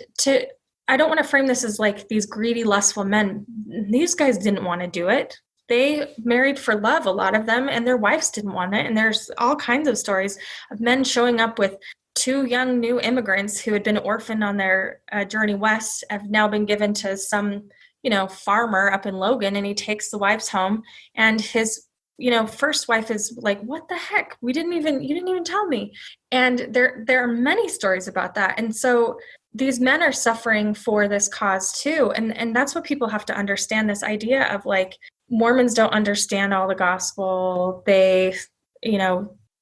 I don't want to frame this as like these greedy, lustful men. These guys didn't want to do it. They married for love, a lot of them, and their wives didn't want it. And there's all kinds of stories of men showing up with two young new immigrants who had been orphaned on their journey west, have now been given to some, farmer up in Logan, and he takes the wives home. And his, first wife is like, what the heck? You didn't even tell me. And there are many stories about that. And so these men are suffering for this cause too. And that's what people have to understand, this idea of like, Mormons don't understand all the gospel. They,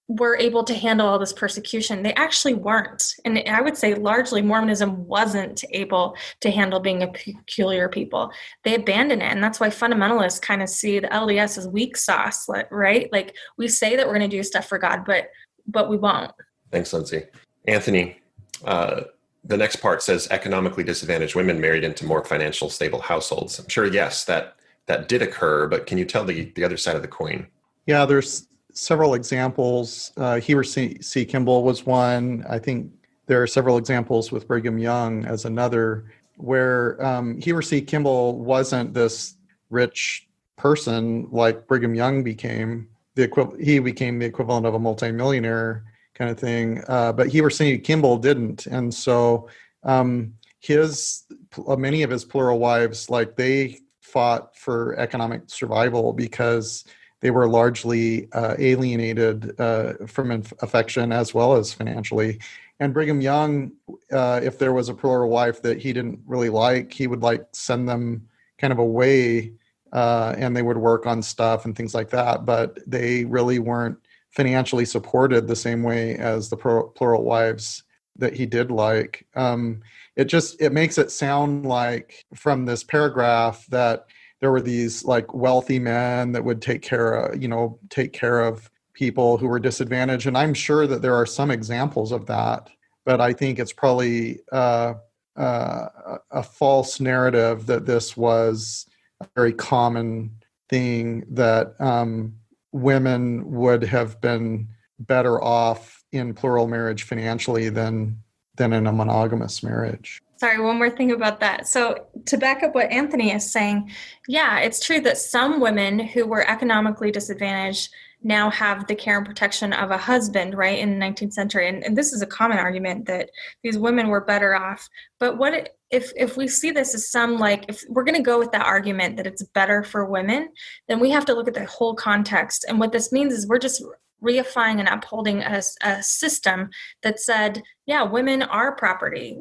were able to handle all this persecution. They actually weren't. And I would say largely Mormonism wasn't able to handle being a peculiar people. They abandoned it. And that's why fundamentalists kind of see the LDS as weak sauce, right? Like we say that we're going to do stuff for God, but we won't. Thanks, Lindsay. Anthony, the next part says economically disadvantaged women married into more financial stable households. I'm sure, yes, that did occur, but can you tell the other side of the coin? Yeah, there's several examples. Heber C. Kimball was one. I think there are several examples with Brigham Young as another, where Heber C. Kimball wasn't this rich person like Brigham Young became. He became the equivalent of a multimillionaire kind of thing, but Heber C. Kimball didn't. And so many of his plural wives, like they fought for economic survival because they were largely alienated from affection as well as financially. And Brigham Young, if there was a plural wife that he didn't really like, he would send them kind of away and they would work on stuff and things like that. But they really weren't financially supported the same way as the plural wives that he did like. It makes it sound like from this paragraph that there were these like wealthy men that would take care of people who were disadvantaged. And I'm sure that there are some examples of that, but I think it's probably a false narrative that this was a very common thing, that women would have been better off in plural marriage financially than in a monogamous marriage. Sorry, one more thing about that. So to back up what Anthony is saying, yeah, it's true that some women who were economically disadvantaged now have the care and protection of a husband, right, in the 19th century. And this is a common argument that these women were better off. But if we see this as if we're going to go with that argument that it's better for women, then we have to look at the whole context. And what this means is we're just reifying and upholding a system that said, yeah, women are property.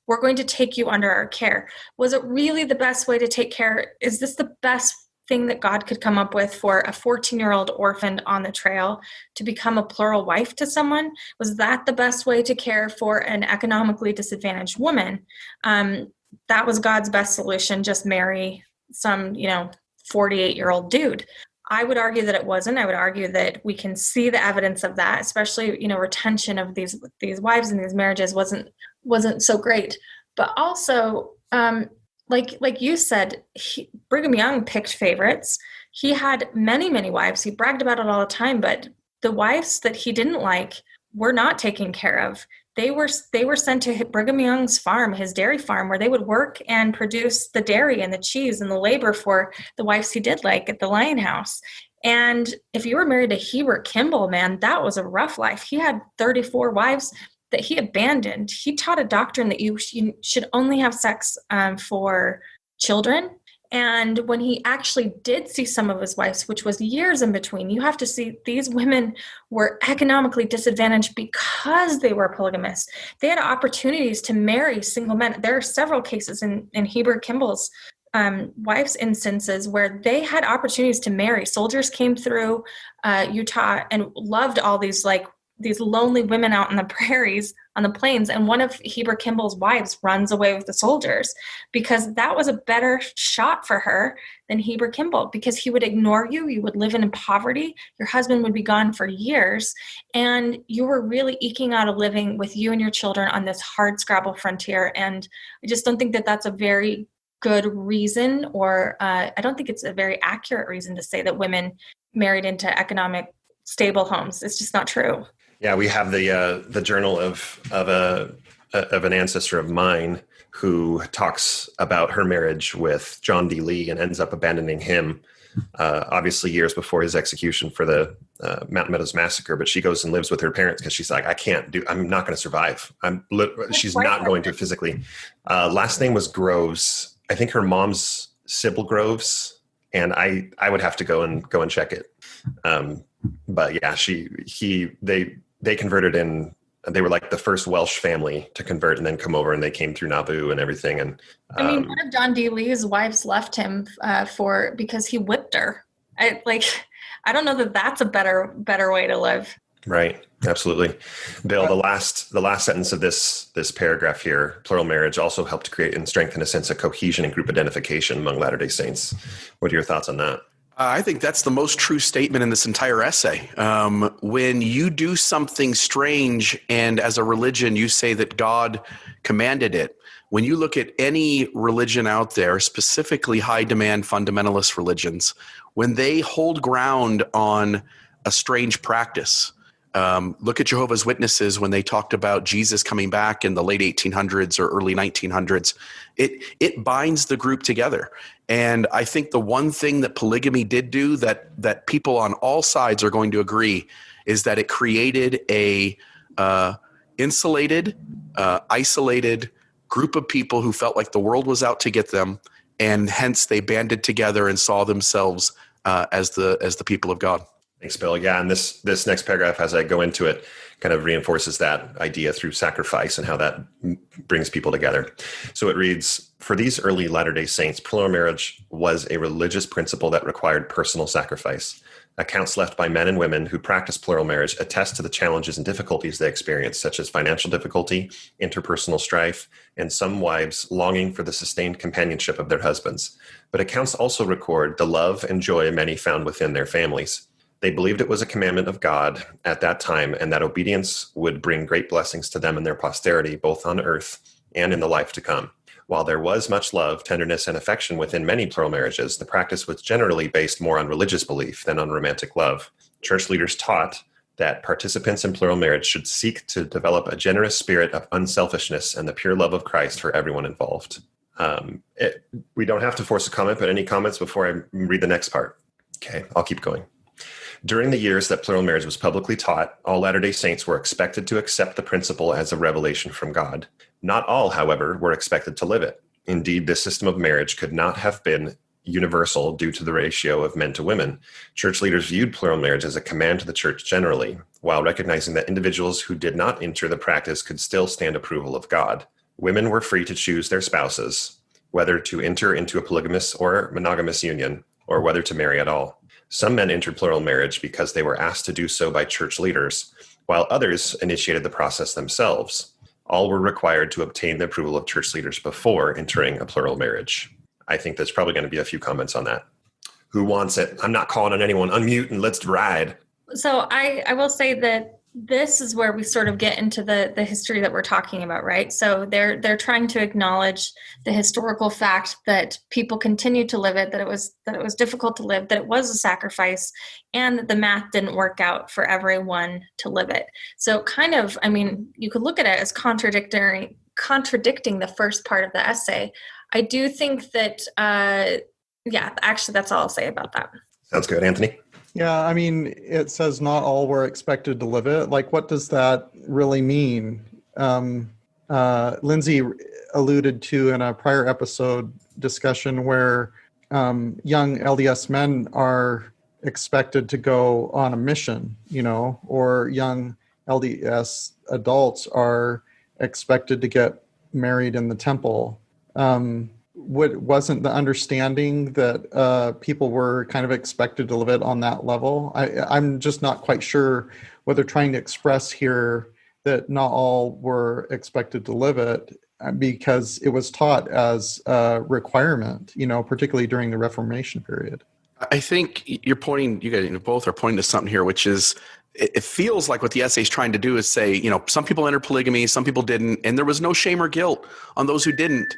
we're going to take you under our care. Was it really the best way to take care? Is this the best thing that God could come up with for a 14-year-old orphaned on the trail to become a plural wife to someone? Was that the best way to care for an economically disadvantaged woman? That was God's best solution, just marry some, 48-year-old dude. I would argue that it wasn't. I would argue that we can see the evidence of that, especially, retention of these wives in these marriages wasn't so great. But also, like you said, Brigham Young picked favorites. He had many, many wives. He bragged about it all the time, but the wives that he didn't like were not taken care of. They were sent to Brigham Young's farm, his dairy farm, where they would work and produce the dairy and the cheese and the labor for the wives he did like at the Lion House. And if you were married to Heber Kimball, man, that was a rough life. He had 34 wives that he abandoned. He taught a doctrine that you should only have sex for children. And when he actually did see some of his wives, which was years in between, you have to see these women were economically disadvantaged because they were polygamists. They had opportunities to marry single men. There are several cases in Heber Kimball's wives' instances where they had opportunities to marry. Soldiers came through Utah and loved all these lonely women out in the prairies, on the plains, and one of Heber Kimball's wives runs away with the soldiers because that was a better shot for her than Heber Kimball, because he would ignore you, you would live in poverty, your husband would be gone for years, and you were really eking out a living with you and your children on this hard scrabble frontier. And I just don't think that that's a very good reason, or I don't think it's a very accurate reason to say that women married into economic stable homes. It's just not true. Yeah, we have the journal of an ancestor of mine who talks about her marriage with John D. Lee and ends up abandoning him, obviously years before his execution for the Mountain Meadows massacre. But she goes and lives with her parents because she's like, I'm not going to survive. She's not going to physically. Last name was Groves. I think her mom's Sybil Groves, and I would have to go and check it. But yeah, they converted in. They were like the first Welsh family to convert and then come over, and they came through Nauvoo and everything. And one of John D. Lee's wives left him because he whipped her. I don't know that that's a better way to live. Right. Absolutely. Bill, the last sentence of this paragraph here, plural marriage also helped create and strengthen a sense of cohesion and group identification among Latter-day Saints. What are your thoughts on that? I think that's the most true statement in this entire essay. When you do something strange and as a religion you say that God commanded it, when you look at any religion out there, specifically high demand fundamentalist religions, when they hold ground on a strange practice, look at Jehovah's Witnesses when they talked about Jesus coming back in the late 1800s or early 1900s. It binds the group together. And I think the one thing that polygamy did do that people on all sides are going to agree is that it created a insulated, isolated group of people who felt like the world was out to get them, and hence they banded together and saw themselves as the people of God. Thanks, Bill. Yeah, and this next paragraph, as I go into it, kind of reinforces that idea through sacrifice and how that brings people together. So it reads, for these early Latter-day Saints, plural marriage was a religious principle that required personal sacrifice. Accounts left by men and women who practice plural marriage attest to the challenges and difficulties they experienced, such as financial difficulty, interpersonal strife, and some wives longing for the sustained companionship of their husbands. But accounts also record the love and joy many found within their families. They believed it was a commandment of God at that time, and that obedience would bring great blessings to them and their posterity, both on earth and in the life to come. While there was much love, tenderness, and affection within many plural marriages, the practice was generally based more on religious belief than on romantic love. Church leaders taught that participants in plural marriage should seek to develop a generous spirit of unselfishness and the pure love of Christ for everyone involved. We don't have to force a comment, but any comments before I read the next part? Okay, I'll keep going. During the years that plural marriage was publicly taught, all Latter-day Saints were expected to accept the principle as a revelation from God. Not all, however, were expected to live it. Indeed, this system of marriage could not have been universal due to the ratio of men to women. Church leaders viewed plural marriage as a command to the church generally, while recognizing that individuals who did not enter the practice could still stand approval of God. Women were free to choose their spouses, whether to enter into a polygamous or monogamous union, or whether to marry at all. Some men entered plural marriage because they were asked to do so by church leaders, while others initiated the process themselves. All were required to obtain the approval of church leaders before entering a plural marriage. I think there's probably going to be a few comments on that. Who wants it? I'm not calling on anyone. Unmute and let's ride. So I will say that this is where we sort of get into the history that we're talking about, right? So they're trying to acknowledge the historical fact that people continued to live it, that it was difficult to live, that it was a sacrifice, and that the math didn't work out for everyone to live it. So kind of, I mean, you could look at it as contradicting the first part of the essay. I do think that, actually, that's all I'll say about that. Sounds good. Anthony? Yeah, I mean, it says not all were expected to live it. Like, what does that really mean? Lindsay alluded to in a prior episode discussion where young LDS men are expected to go on a mission, or young LDS adults are expected to get married in the temple. Wasn't the understanding that people were kind of expected to live it on that level? I'm just not quite sure what they're trying to express here, that not all were expected to live it, because it was taught as a requirement, particularly during the Reformation period. I think you guys both are pointing to something here, which is, it feels like what the essay is trying to do is say, some people entered polygamy, some people didn't, and there was no shame or guilt on those who didn't.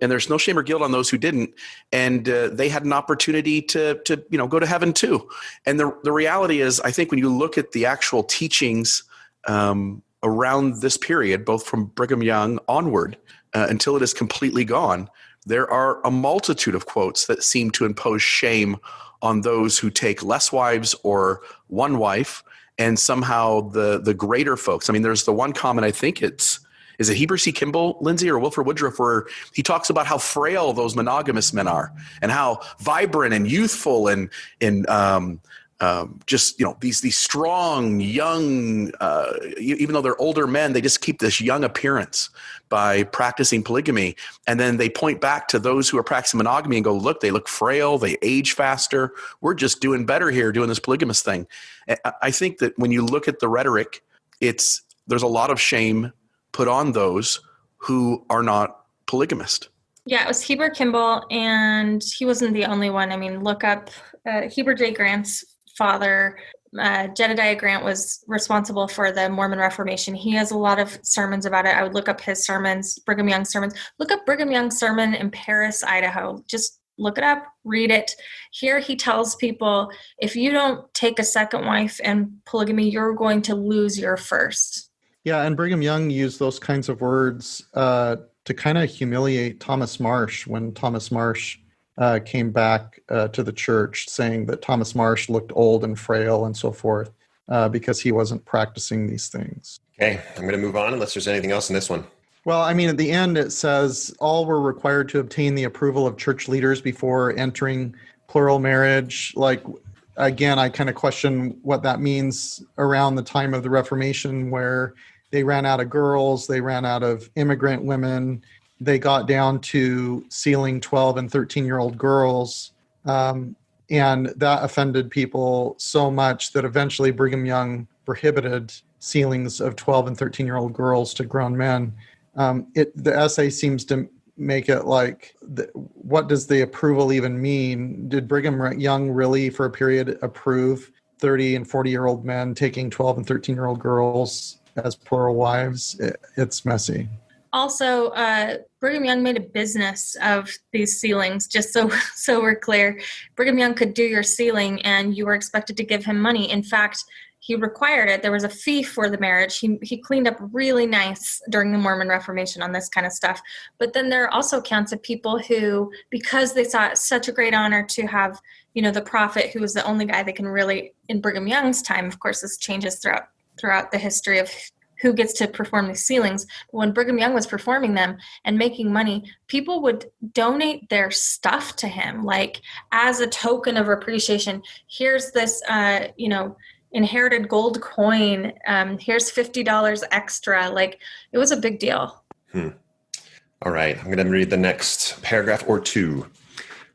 And there's no shame or guilt on those who didn't. And they had an opportunity to go to heaven too. And the reality is, I think when you look at the actual teachings around this period, both from Brigham Young onward until it is completely gone, there are a multitude of quotes that seem to impose shame on those who take less wives or one wife, and somehow the greater folks. I mean, there's the one comment, I think is it Heber C. Kimball, Lindsay, or Wilford Woodruff, where he talks about how frail those monogamous men are and how vibrant and youthful and just, these strong, young, even though they're older men, they just keep this young appearance by practicing polygamy. And then they point back to those who are practicing monogamy and go, look, they look frail, they age faster. We're just doing better here doing this polygamous thing. I think that when you look at the rhetoric, there's a lot of shame put on those who are not polygamist. Yeah, it was Heber Kimball, and he wasn't the only one. I mean, look up Heber J. Grant's father. Jedediah Grant was responsible for the Mormon Reformation. He has a lot of sermons about it. I would look up his sermons, Brigham Young's sermons. Look up Brigham Young's sermon in Paris, Idaho. Just look it up, read it. Here he tells people, if you don't take a second wife and polygamy, you're going to lose your first. Yeah, and Brigham Young used those kinds of words to kind of humiliate Thomas Marsh when Thomas Marsh came back to the church, saying that Thomas Marsh looked old and frail and so forth because he wasn't practicing these things. Okay, I'm going to move on unless there's anything else in this one. Well, I mean, at the end it says all were required to obtain the approval of church leaders before entering plural marriage. Like, again, I kind of question what that means around the time of the Reformation, where they ran out of girls, they ran out of immigrant women, they got down to sealing 12 and 13-year-old girls, and that offended people so much that eventually Brigham Young prohibited sealings of 12 and 13-year-old girls to grown men. The essay seems to make it like, what does the approval even mean? Did Brigham Young really, for a period, approve 30 and 40-year-old men taking 12 and 13-year-old girls as plural wives? It's messy. Also, Brigham Young made a business of these sealings, just so we're clear. Brigham Young could do your sealing and you were expected to give him money. In fact, he required it. There was a fee for the marriage. He cleaned up really nice during the Mormon Reformation on this kind of stuff. But then there are also accounts of people who, because they saw it such a great honor to have, the prophet, who was the only guy that can really, in Brigham Young's time, of course, this changes throughout the history of who gets to perform these sealings. But when Brigham Young was performing them and making money, people would donate their stuff to him, like as a token of appreciation. Here's this, inherited gold coin. Here's $50 extra. Like, it was a big deal. All right, I'm going to read the next paragraph or two.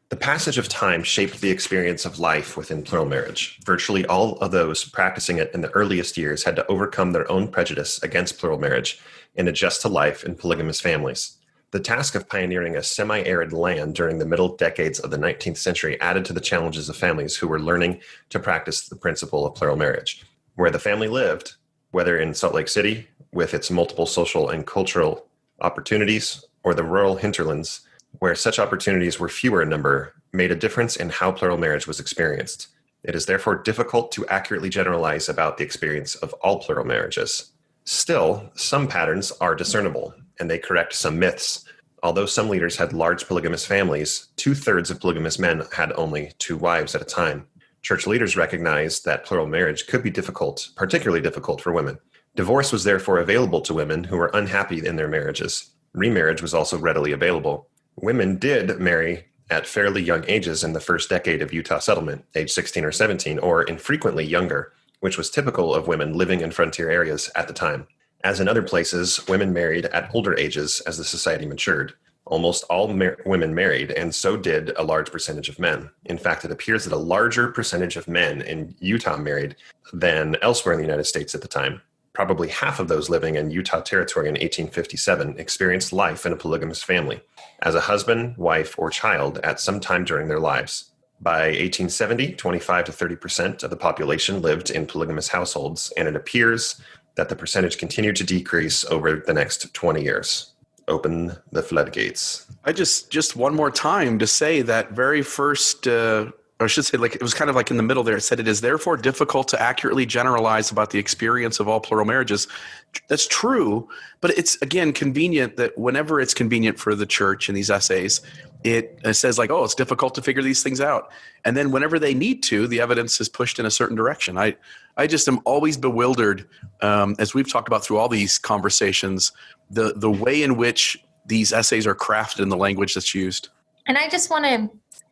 The passage of time shaped the experience of life within plural marriage. Virtually all of those practicing it in the earliest years had to overcome their own prejudice against plural marriage and adjust to life in polygamous families. The task of pioneering a semi-arid land during the middle decades of the 19th century added to the challenges of families who were learning to practice the principle of plural marriage. Where the family lived, whether in Salt Lake City with its multiple social and cultural opportunities, or the rural hinterlands, where such opportunities were fewer in number, made a difference in how plural marriage was experienced. It is therefore difficult to accurately generalize about the experience of all plural marriages. Still, some patterns are discernible, and they correct some myths. Although some leaders had large polygamous families, 2/3 of polygamous men had only 2 wives at a time. Church leaders recognized that plural marriage could be difficult, particularly difficult for women. Divorce was therefore available to women who were unhappy in their marriages. Remarriage was also readily available. Women did marry at fairly young ages in the first decade of Utah settlement, age 16 or 17, or infrequently younger, which was typical of women living in frontier areas at the time. As in other places, women married at older ages as the society matured. Almost all women married, and so did a large percentage of men. In fact, it appears that a larger percentage of men in Utah married than elsewhere in the United States at the time. Probably half of those living in Utah Territory in 1857 experienced life in a polygamous family, as a husband, wife, or child at some time during their lives. By 1870, 25 to 30% of the population lived in polygamous households, and it appears that the percentage continued to decrease over the next 20 years. Open the floodgates. I just one more time to say that very first, or I should say, like, it was kind of like in the middle there. It said, it is therefore difficult to accurately generalize about the experience of all plural marriages. That's true, but it's, again, convenient that whenever it's convenient for the church in these essays, it says like, oh, it's difficult to figure these things out. And then whenever they need to, the evidence is pushed in a certain direction. I just am always bewildered, as we've talked about through all these conversations, the way in which these essays are crafted in the language that's used. And I just want to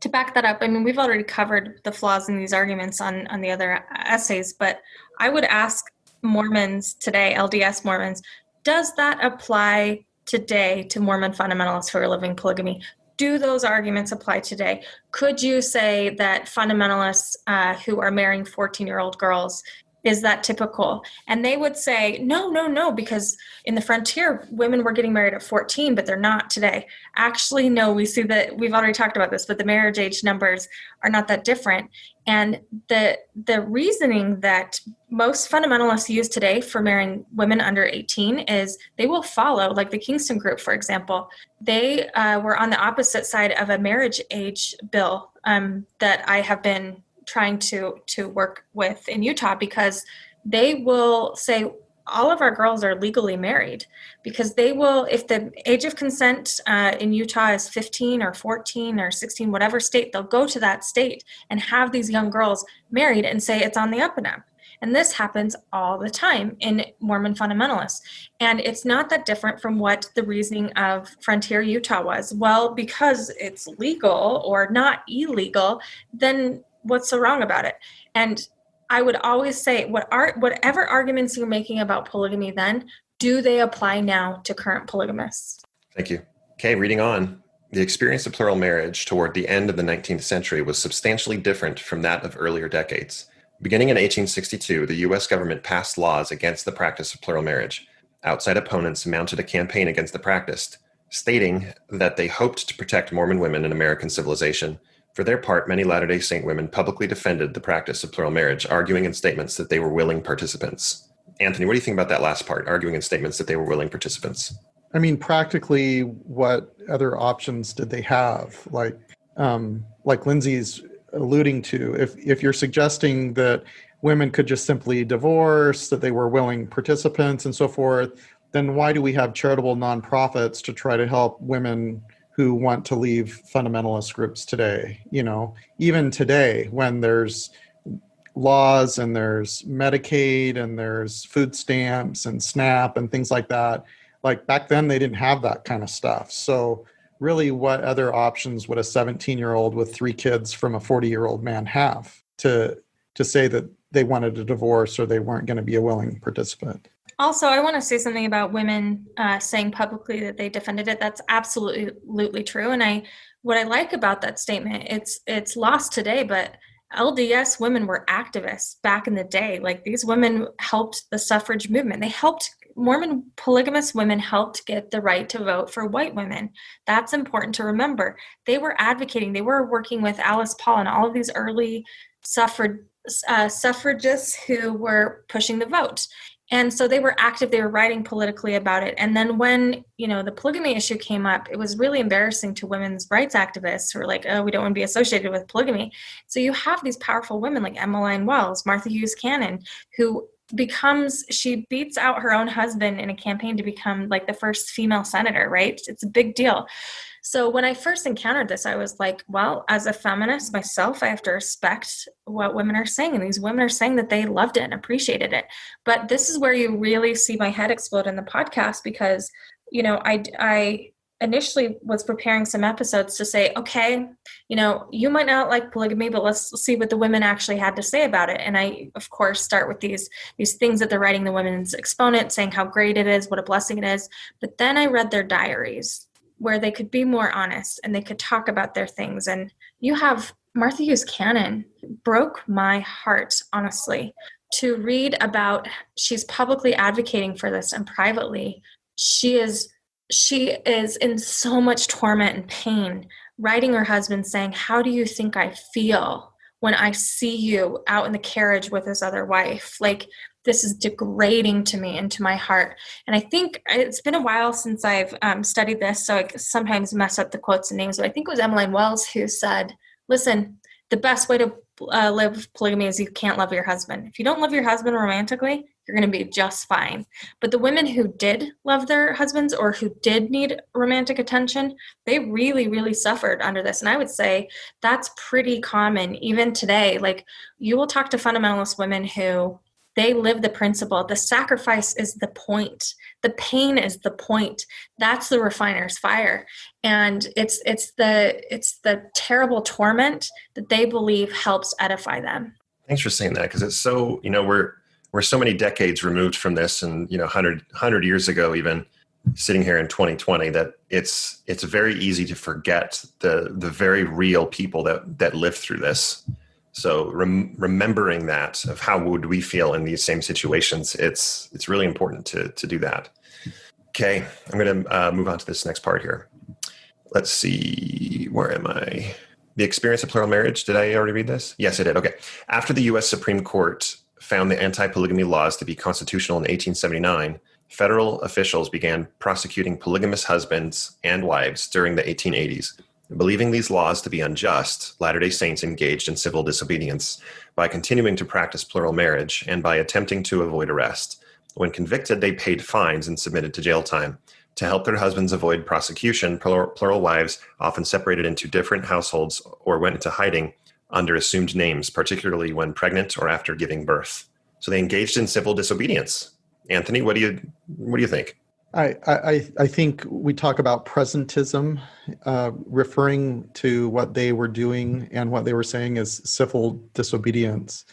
back that up. I mean, we've already covered the flaws in these arguments on the other essays, but I would ask Mormons today, LDS Mormons, does that apply today to Mormon fundamentalists who are living polygamy? Do those arguments apply today? Could you say that fundamentalists who are marrying 14-year-old girls, is that typical? And they would say, no, because in the frontier, women were getting married at 14, but they're not today. Actually, no, we see that we've already talked about this, but the marriage age numbers are not that different. And the reasoning that most fundamentalists use today for marrying women under 18 is they will follow, like the Kingston group, for example. They were on the opposite side of a marriage age bill that I have been trying to work with in Utah, because they will say all of our girls are legally married, because they will, if the age of consent in Utah is 15 or 14 or 16, whatever state, they'll go to that state and have these young girls married and say it's on the up and up. And this happens all the time in Mormon fundamentalists. And it's not that different from what the reasoning of Frontier Utah was. Well, because it's legal or not illegal, then what's so wrong about it? And I would always say, whatever arguments you're making about polygamy then, do they apply now to current polygamists? Thank you. Okay, reading on. The experience of plural marriage toward the end of the 19th century was substantially different from that of earlier decades. Beginning in 1862, the U.S. government passed laws against the practice of plural marriage. Outside opponents mounted a campaign against the practice, stating that they hoped to protect Mormon women in American civilization. For their part, many Latter-day Saint women publicly defended the practice of plural marriage, arguing in statements that they were willing participants. Anthony, what do you think about that last part, arguing in statements that they were willing participants? I mean, practically, what other options did they have? Like Lindsay's alluding to, if you're suggesting that women could just simply divorce, that they were willing participants and so forth, then why do we have charitable nonprofits to try to help women who want to leave fundamentalist groups today? You know, even today, when there's laws and there's Medicaid and there's food stamps and SNAP and things like that, like back then they didn't have that kind of stuff. So really, what other options would a 17-year-old with 3 kids from a 40-year-old man have to say that they wanted a divorce or they weren't going to be a willing participant? Also, I want to say something about women saying publicly that they defended it. That's absolutely true. And what I like about that statement, it's lost today, but LDS women were activists back in the day. Like, these women helped the suffrage movement. Mormon polygamous women helped get the right to vote for white women. That's important to remember. They were advocating. They were working with Alice Paul and all of these early suffragists who were pushing the vote. And so they were active, they were writing politically about it. And then when, the polygamy issue came up, it was really embarrassing to women's rights activists who were like, oh, we don't want to be associated with polygamy. So you have these powerful women like Emmeline Wells, Martha Hughes Cannon, who she beats out her own husband in a campaign to become like the first female senator, right? It's a big deal. So when I first encountered this, I was like, well, as a feminist myself, I have to respect what women are saying. And these women are saying that they loved it and appreciated it. But this is where you really see my head explode in the podcast, because, I initially was preparing some episodes to say, okay, you might not like polygamy, but let's see what the women actually had to say about it. And I, of course, start with these things that they're writing the Women's Exponent, saying how great it is, what a blessing it is. But then I read their diaries, where they could be more honest and they could talk about their things. And you have Martha Hughes Cannon, broke my heart, honestly, to read about. She's publicly advocating for this, and privately, she is in so much torment and pain, writing her husband saying, how do you think I feel when I see you out in the carriage with this other wife? Like, this is degrading to me and to my heart. And I think it's been a while since I've studied this, so I sometimes mess up the quotes and names, but I think it was Emmeline Wells who said, listen, the best way to live polygamy is you can't love your husband. If you don't love your husband romantically, you're going to be just fine. But the women who did love their husbands or who did need romantic attention, they really, really suffered under this. And I would say that's pretty common even today. Like, you will talk to fundamentalist women who they live the principle. The sacrifice is the point. The pain is the point. That's the refiner's fire. And it's the terrible torment that they believe helps edify them. Thanks for saying that, because it's so, we're so many decades removed from this, and 100 years ago, even sitting here in 2020, that it's very easy to forget the very real people that lived through this. So remembering that, of how would we feel in these same situations, it's really important to do that. Okay, I'm going to move on to this next part here. Let's see, where am I? The experience of plural marriage. Did I already read this? Yes, I did. Okay. After the U.S. Supreme Court found the anti-polygamy laws to be constitutional in 1879, federal officials began prosecuting polygamous husbands and wives during the 1880s. Believing these laws to be unjust, Latter-day Saints engaged in civil disobedience by continuing to practice plural marriage and by attempting to avoid arrest. When convicted, they paid fines and submitted to jail time. To help their husbands avoid prosecution, plural wives often separated into different households or went into hiding under assumed names, particularly when pregnant or after giving birth. So they engaged in civil disobedience. Anthony, what do you think? I think we talk about presentism, referring to what they were doing and what they were saying as civil disobedience.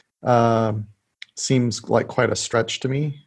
Seems like quite a stretch to me.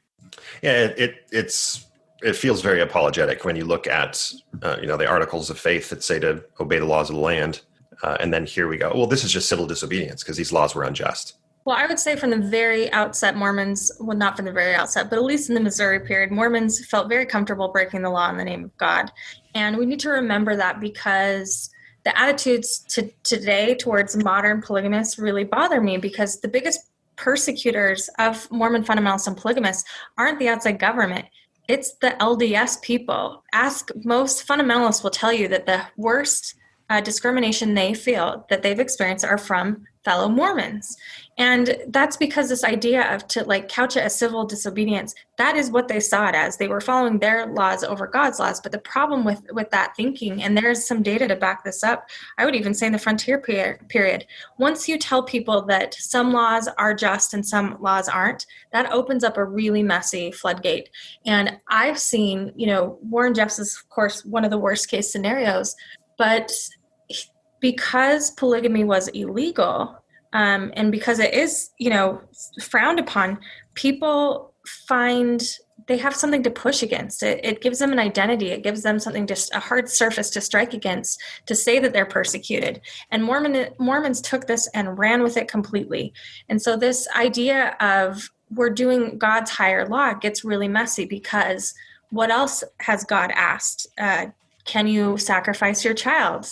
Yeah, it feels very apologetic when you look at the articles of faith that say to obey the laws of the land, and then here we go. Well, this is just civil disobedience because these laws were unjust. Well, I would say from the very outset, Mormons, well, not from the very outset, but at least in the Missouri period, Mormons felt very comfortable breaking the law in the name of God. And we need to remember that, because the attitudes today towards modern polygamists really bother me, because the biggest persecutors of Mormon fundamentalists and polygamists aren't the outside government. It's the LDS people. Ask most fundamentalists will tell you that the worst discrimination they feel that they've experienced are from fellow Mormons. And that's because this idea of to couch it as civil disobedience, that is what they saw it as. They were following their laws over God's laws. But the problem with that thinking, and there's some data to back this up, I would even say in the frontier period, once you tell people that some laws are just and some laws aren't, that opens up a really messy floodgate. And I've seen, Warren Jeffs is, of course, one of the worst case scenarios, but because polygamy was illegal, and because it is, frowned upon, people find they have something to push against. It gives them an identity. It gives them something, just a hard surface to strike against, to say that they're persecuted. And Mormons took this and ran with it completely. And so this idea of we're doing God's higher law gets really messy, because what else has God asked? Can you sacrifice your child?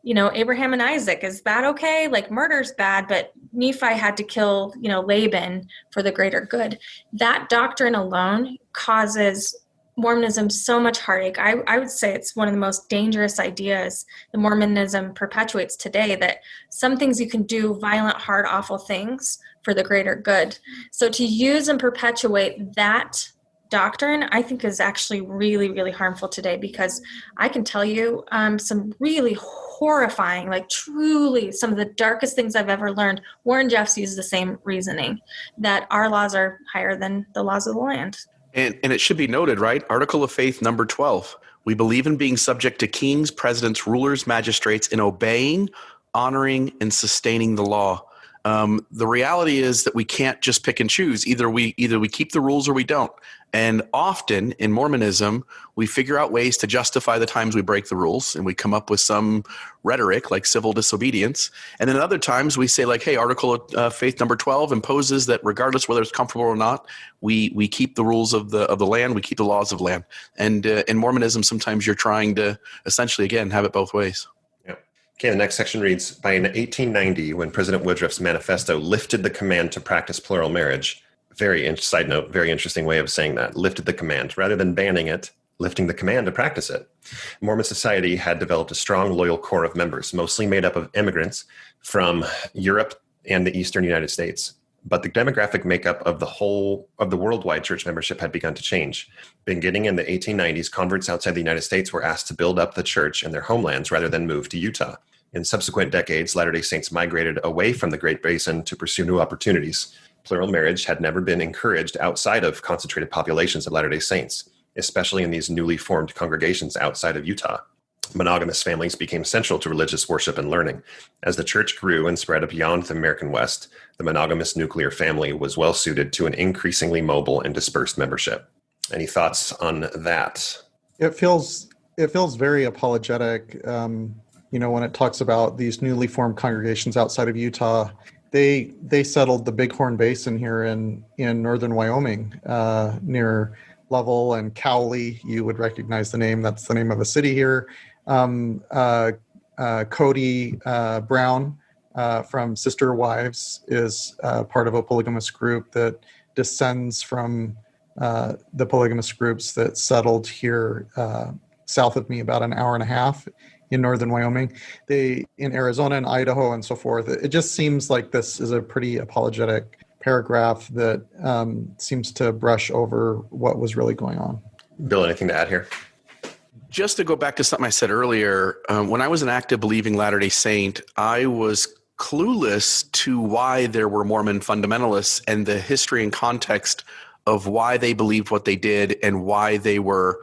Abraham and Isaac, is that okay? Like, murder's bad, but Nephi had to kill, Laban for the greater good. That doctrine alone causes Mormonism so much heartache. I would say it's one of the most dangerous ideas that Mormonism perpetuates today, that some things you can do violent, hard, awful things for the greater good. So to use and perpetuate that doctrine, I think, is actually really, really harmful today, because I can tell you some really horrifying, like truly some of the darkest things I've ever learned. Warren Jeffs used the same reasoning, that our laws are higher than the laws of the land. And it should be noted, right? Article of Faith number 12. We believe in being subject to kings, presidents, rulers, magistrates, in obeying, honoring, and sustaining the law. The reality is that we can't just pick and choose. Either we keep the rules or we don't. And often in Mormonism, we figure out ways to justify the times we break the rules, and we come up with some rhetoric like civil disobedience. And then other times we say, like, hey, Article of Faith number 12 imposes that regardless whether it's comfortable or not, we keep the rules of the land, we keep the laws of land. And in Mormonism, sometimes you're trying to essentially, again, have it both ways. Okay, the next section reads, by 1890, when President Woodruff's manifesto lifted the command to practice plural marriage, side note, very interesting way of saying that, lifted the command, rather than banning it, lifting the command to practice it. Mormon society had developed a strong, loyal core of members, mostly made up of immigrants from Europe and the Eastern United States. But the demographic makeup of the worldwide church membership had begun to change. Beginning in the 1890s, converts outside the United States were asked to build up the church in their homelands rather than move to Utah. In subsequent decades, Latter-day Saints migrated away from the Great Basin to pursue new opportunities. Plural marriage had never been encouraged outside of concentrated populations of Latter-day Saints, especially in these newly formed congregations outside of Utah. Monogamous families became central to religious worship and learning. As the church grew and spread beyond the American West, the monogamous nuclear family was well suited to an increasingly mobile and dispersed membership. Any thoughts on that? It feels very apologetic. When it talks about these newly formed congregations outside of Utah, they settled the Bighorn Basin here in northern Wyoming, near Lovell and Cowley. You would recognize the name. That's the name of a city here. Cody Brown from Sister Wives is part of a polygamous group that descends from the polygamous groups that settled here south of me, about an hour and a half in northern Wyoming. They in Arizona and Idaho and so forth. It just seems like this is a pretty apologetic paragraph that seems to brush over what was really going on. Bill, anything to add here? Just to go back to something I said earlier, when I was an active believing Latter-day Saint, I was clueless to why there were Mormon fundamentalists and the history and context of why they believed what they did and why they were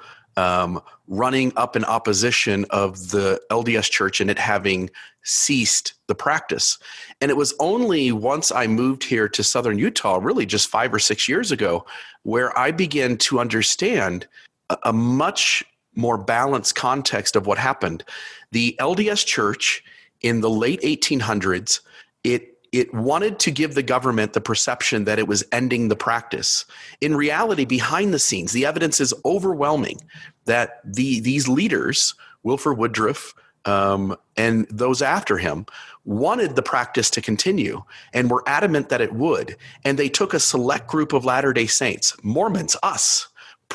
running up in opposition of the LDS Church and it having ceased the practice. And it was only once I moved here to southern Utah, really just 5 or 6 years ago, where I began to understand a much more balanced context of what happened. The LDS Church in the late 1800s, it wanted to give the government the perception that it was ending the practice. In reality, behind the scenes, the evidence is overwhelming that these leaders, Wilford Woodruff and those after him, wanted the practice to continue and were adamant that it would. And they took a select group of Latter-day Saints, Mormons, us,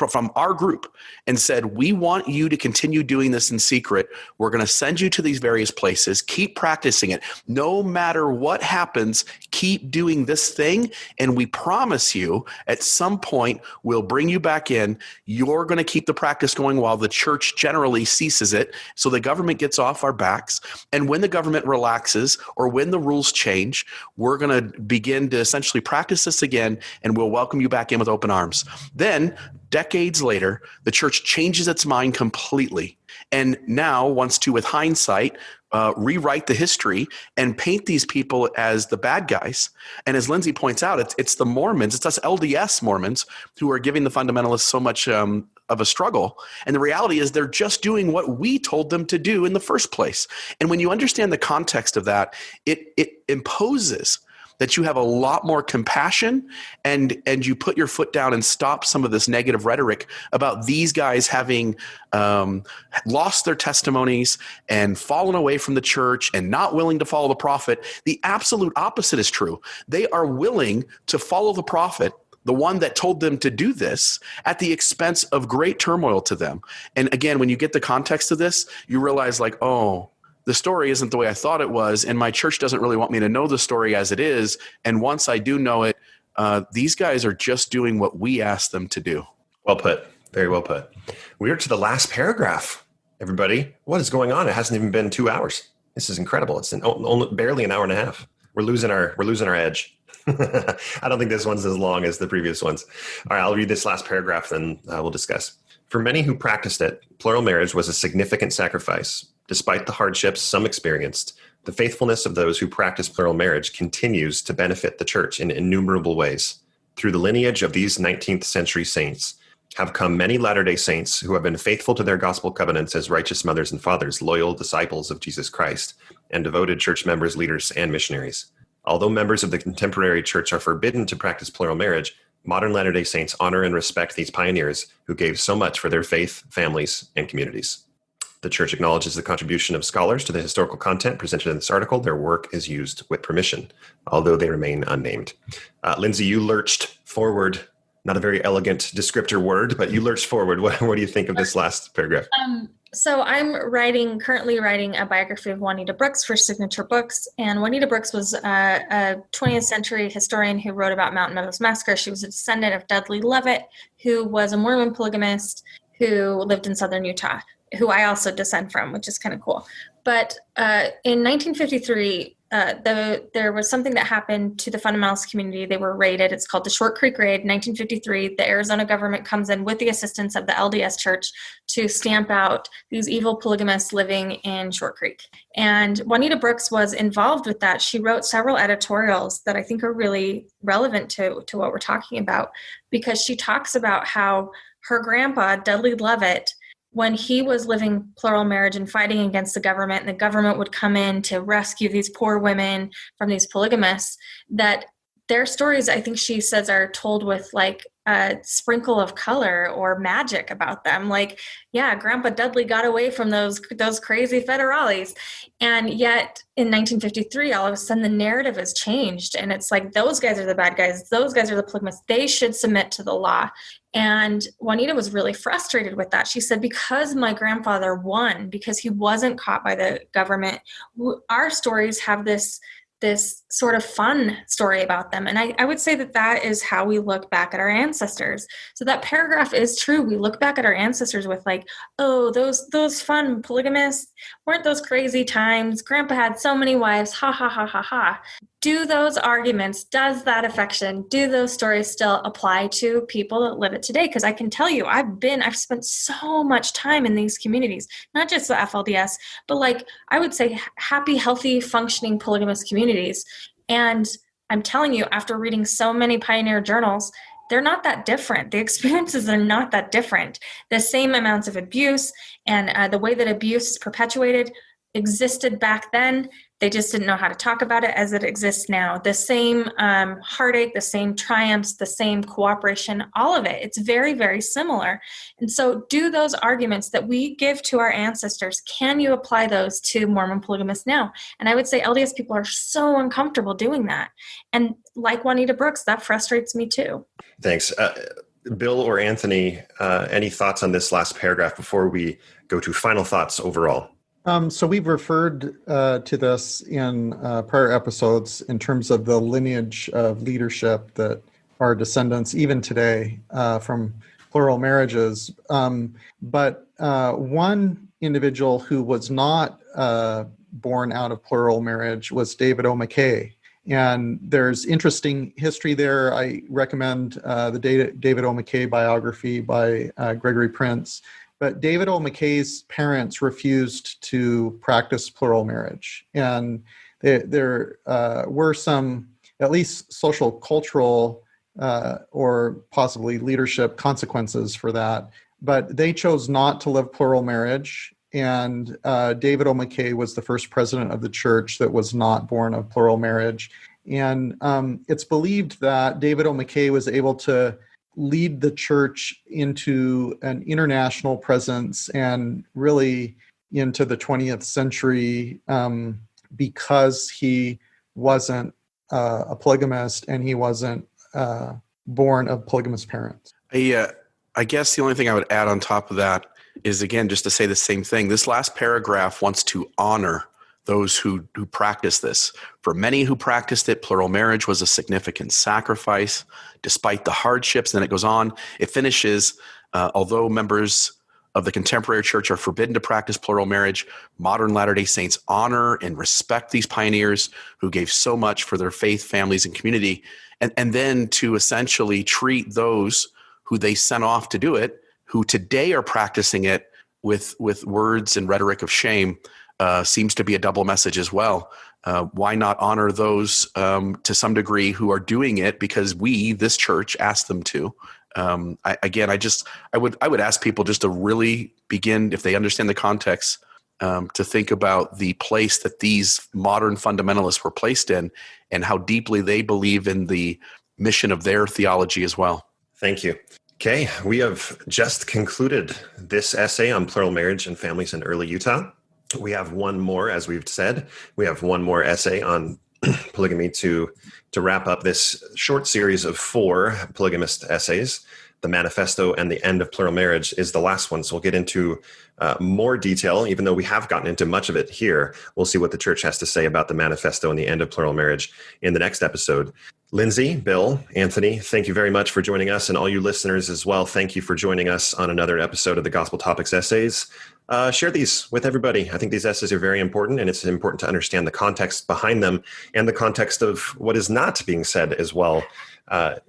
from our group, and said, we want you to continue doing this in secret. We're going to send you to these various places. Keep practicing it. No matter what happens, keep doing this thing. And we promise you at some point, we'll bring you back in. You're going to keep the practice going while the church generally ceases it. So the government gets off our backs. And when the government relaxes or when the rules change, we're going to begin to essentially practice this again. And we'll welcome you back in with open arms. Then decades later, the church changes its mind completely and now wants to, with hindsight, rewrite the history and paint these people as the bad guys. And as Lindsay points out, it's the Mormons, it's us LDS Mormons who are giving the fundamentalists so much of a struggle. And the reality is they're just doing what we told them to do in the first place. And when you understand the context of that, it imposes that you have a lot more compassion and you put your foot down and stop some of this negative rhetoric about these guys having lost their testimonies and fallen away from the church and not willing to follow the prophet. The absolute opposite is true. They are willing to follow the prophet, the one that told them to do this, at the expense of great turmoil to them. And again, when you get the context of this, you realize like, oh, the story isn't the way I thought it was, and my church doesn't really want me to know the story as it is. And once I do know it, these guys are just doing what we asked them to do. Well put. Very well put. We are to the last paragraph, everybody. What is going on? It hasn't even been 2 hours. This is incredible. It's only barely an hour and a half. We're losing our edge. I don't think this one's as long as the previous ones. All right, I'll read this last paragraph, then we'll discuss. For many who practiced it, plural marriage was a significant sacrifice. Despite the hardships some experienced, the faithfulness of those who practice plural marriage continues to benefit the church in innumerable ways. Through the lineage of these 19th century saints have come many Latter-day Saints who have been faithful to their gospel covenants as righteous mothers and fathers, loyal disciples of Jesus Christ, and devoted church members, leaders, and missionaries. Although members of the contemporary church are forbidden to practice plural marriage, modern Latter-day Saints honor and respect these pioneers who gave so much for their faith, families, and communities. The church acknowledges the contribution of scholars to the historical content presented in this article. Their work is used with permission, although they remain unnamed. Lindsay, you lurched forward. Not a very elegant descriptor word, but you lurched forward. What do you think of this last paragraph? So I'm currently writing a biography of Juanita Brooks for Signature Books. And Juanita Brooks was a 20th century historian who wrote about Mountain Meadows Massacre. She was a descendant of Dudley Leavitt, who was a Mormon polygamist who lived in southern Utah, who I also descend from, which is kind of cool. But in 1953, there was something that happened to the fundamentalist community. They were raided. It's called the Short Creek Raid. 1953, the Arizona government comes in with the assistance of the LDS Church to stamp out these evil polygamists living in Short Creek. And Juanita Brooks was involved with that. She wrote several editorials that I think are really relevant to what we're talking about, because she talks about how her grandpa, Dudley Leavitt, when he was living plural marriage and fighting against the government, and the government would come in to rescue these poor women from these polygamists, that their stories, I think she says, are told with like a sprinkle of color or magic about them. Like, yeah, Grandpa Dudley got away from those crazy federales. And yet in 1953, all of a sudden the narrative has changed. And it's like, those guys are the bad guys. Those guys are the polygamists. They should submit to the law. And Juanita was really frustrated with that. She said, because my grandfather won, because he wasn't caught by the government, our stories have this sort of fun story about them. And I would say that is how we look back at our ancestors. So that paragraph is true. We look back at our ancestors with like, oh, those fun polygamists, weren't those crazy times? Grandpa had so many wives, ha, ha, ha, ha, ha. Do those arguments, does that affection, do those stories still apply to people that live it today? Because I can tell you, I've spent so much time in these communities, not just the FLDS, but like I would say happy, healthy, functioning polygamous communities. And I'm telling you, after reading so many pioneer journals, they're not that different. The experiences are not that different. The same amounts of abuse and the way that abuse is perpetuated existed back then. They just didn't know how to talk about it as it exists now. The same heartache, the same triumphs, the same cooperation, all of it. It's very, very similar. And so do those arguments that we give to our ancestors, can you apply those to Mormon polygamists now? And I would say LDS people are so uncomfortable doing that. And like Juanita Brooks, that frustrates me too. Thanks. Bill or Anthony, any thoughts on this last paragraph before we go to final thoughts overall? So we've referred to this in prior episodes in terms of the lineage of leadership that our descendants, even today, from plural marriages. But one individual who was not born out of plural marriage was David O. McKay. And there's interesting history there. I recommend the David O. McKay biography by Gregory Prince. But David O. McKay's parents refused to practice plural marriage. And there were some, at least social, cultural, or possibly leadership consequences for that. But they chose not to live plural marriage. And David O. McKay was the first president of the church that was not born of plural marriage. And it's believed that David O. McKay was able to lead the church into an international presence and really into the 20th century because he wasn't a polygamist and he wasn't born of polygamous parents. I guess the only thing I would add on top of that is, again, just to say the same thing. This last paragraph wants to honor those who practice this. For many who practiced it, plural marriage was a significant sacrifice, despite the hardships. And then it goes on. It finishes, although members of the contemporary church are forbidden to practice plural marriage, modern Latter-day Saints honor and respect these pioneers who gave so much for their faith, families, and community. And then to essentially treat those who they sent off to do it, who today are practicing it with words and rhetoric of shame, seems to be a double message as well. Why not honor those to some degree who are doing it because we, this church, asked them to? I would ask people just to really begin, if they understand the context, to think about the place that these modern fundamentalists were placed in and how deeply they believe in the mission of their theology as well. Thank you. Okay, we have just concluded this essay on plural marriage and families in early Utah. We have one more, as we've said. We have one more essay on polygamy to wrap up this short series of 4 polygamist essays. The Manifesto and the End of Plural Marriage is the last one. So we'll get into more detail, even though we have gotten into much of it here. We'll see what the church has to say about the Manifesto and the End of Plural Marriage in the next episode. Lindsay, Bill, Anthony, thank you very much for joining us. And all you listeners as well, thank you for joining us on another episode of the Gospel Topics Essays. Share these with everybody. I think these essays are very important, and it's important to understand the context behind them and the context of what is not being said as well.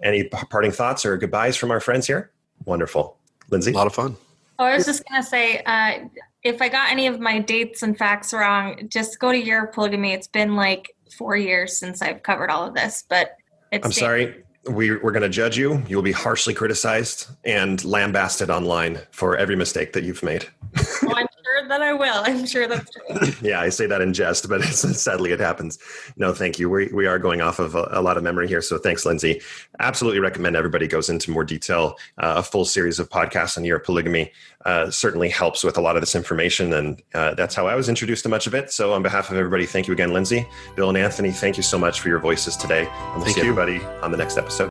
Any parting thoughts or goodbyes from our friends here? Wonderful. Lindsay? A lot of fun. Oh, I was just going to say, if I got any of my dates and facts wrong, just go to Year of Polygamy. It's been like 4 years since I've covered all of this, but I'm sorry. We're going to judge you. You'll be harshly criticized and lambasted online for every mistake that you've made. Well, I'm sure that I will. I'm sure that's true. Yeah, I say that in jest, but sadly it happens. No, thank you. We are going off of a lot of memory here. So thanks, Lindsay. Absolutely recommend everybody goes into more detail. A full series of podcasts on Year of Polygamy certainly helps with a lot of this information. And that's how I was introduced to much of it. So on behalf of everybody, thank you again, Lindsay, Bill, and Anthony. Thank you so much for your voices today. And we'll see everybody on the next episode.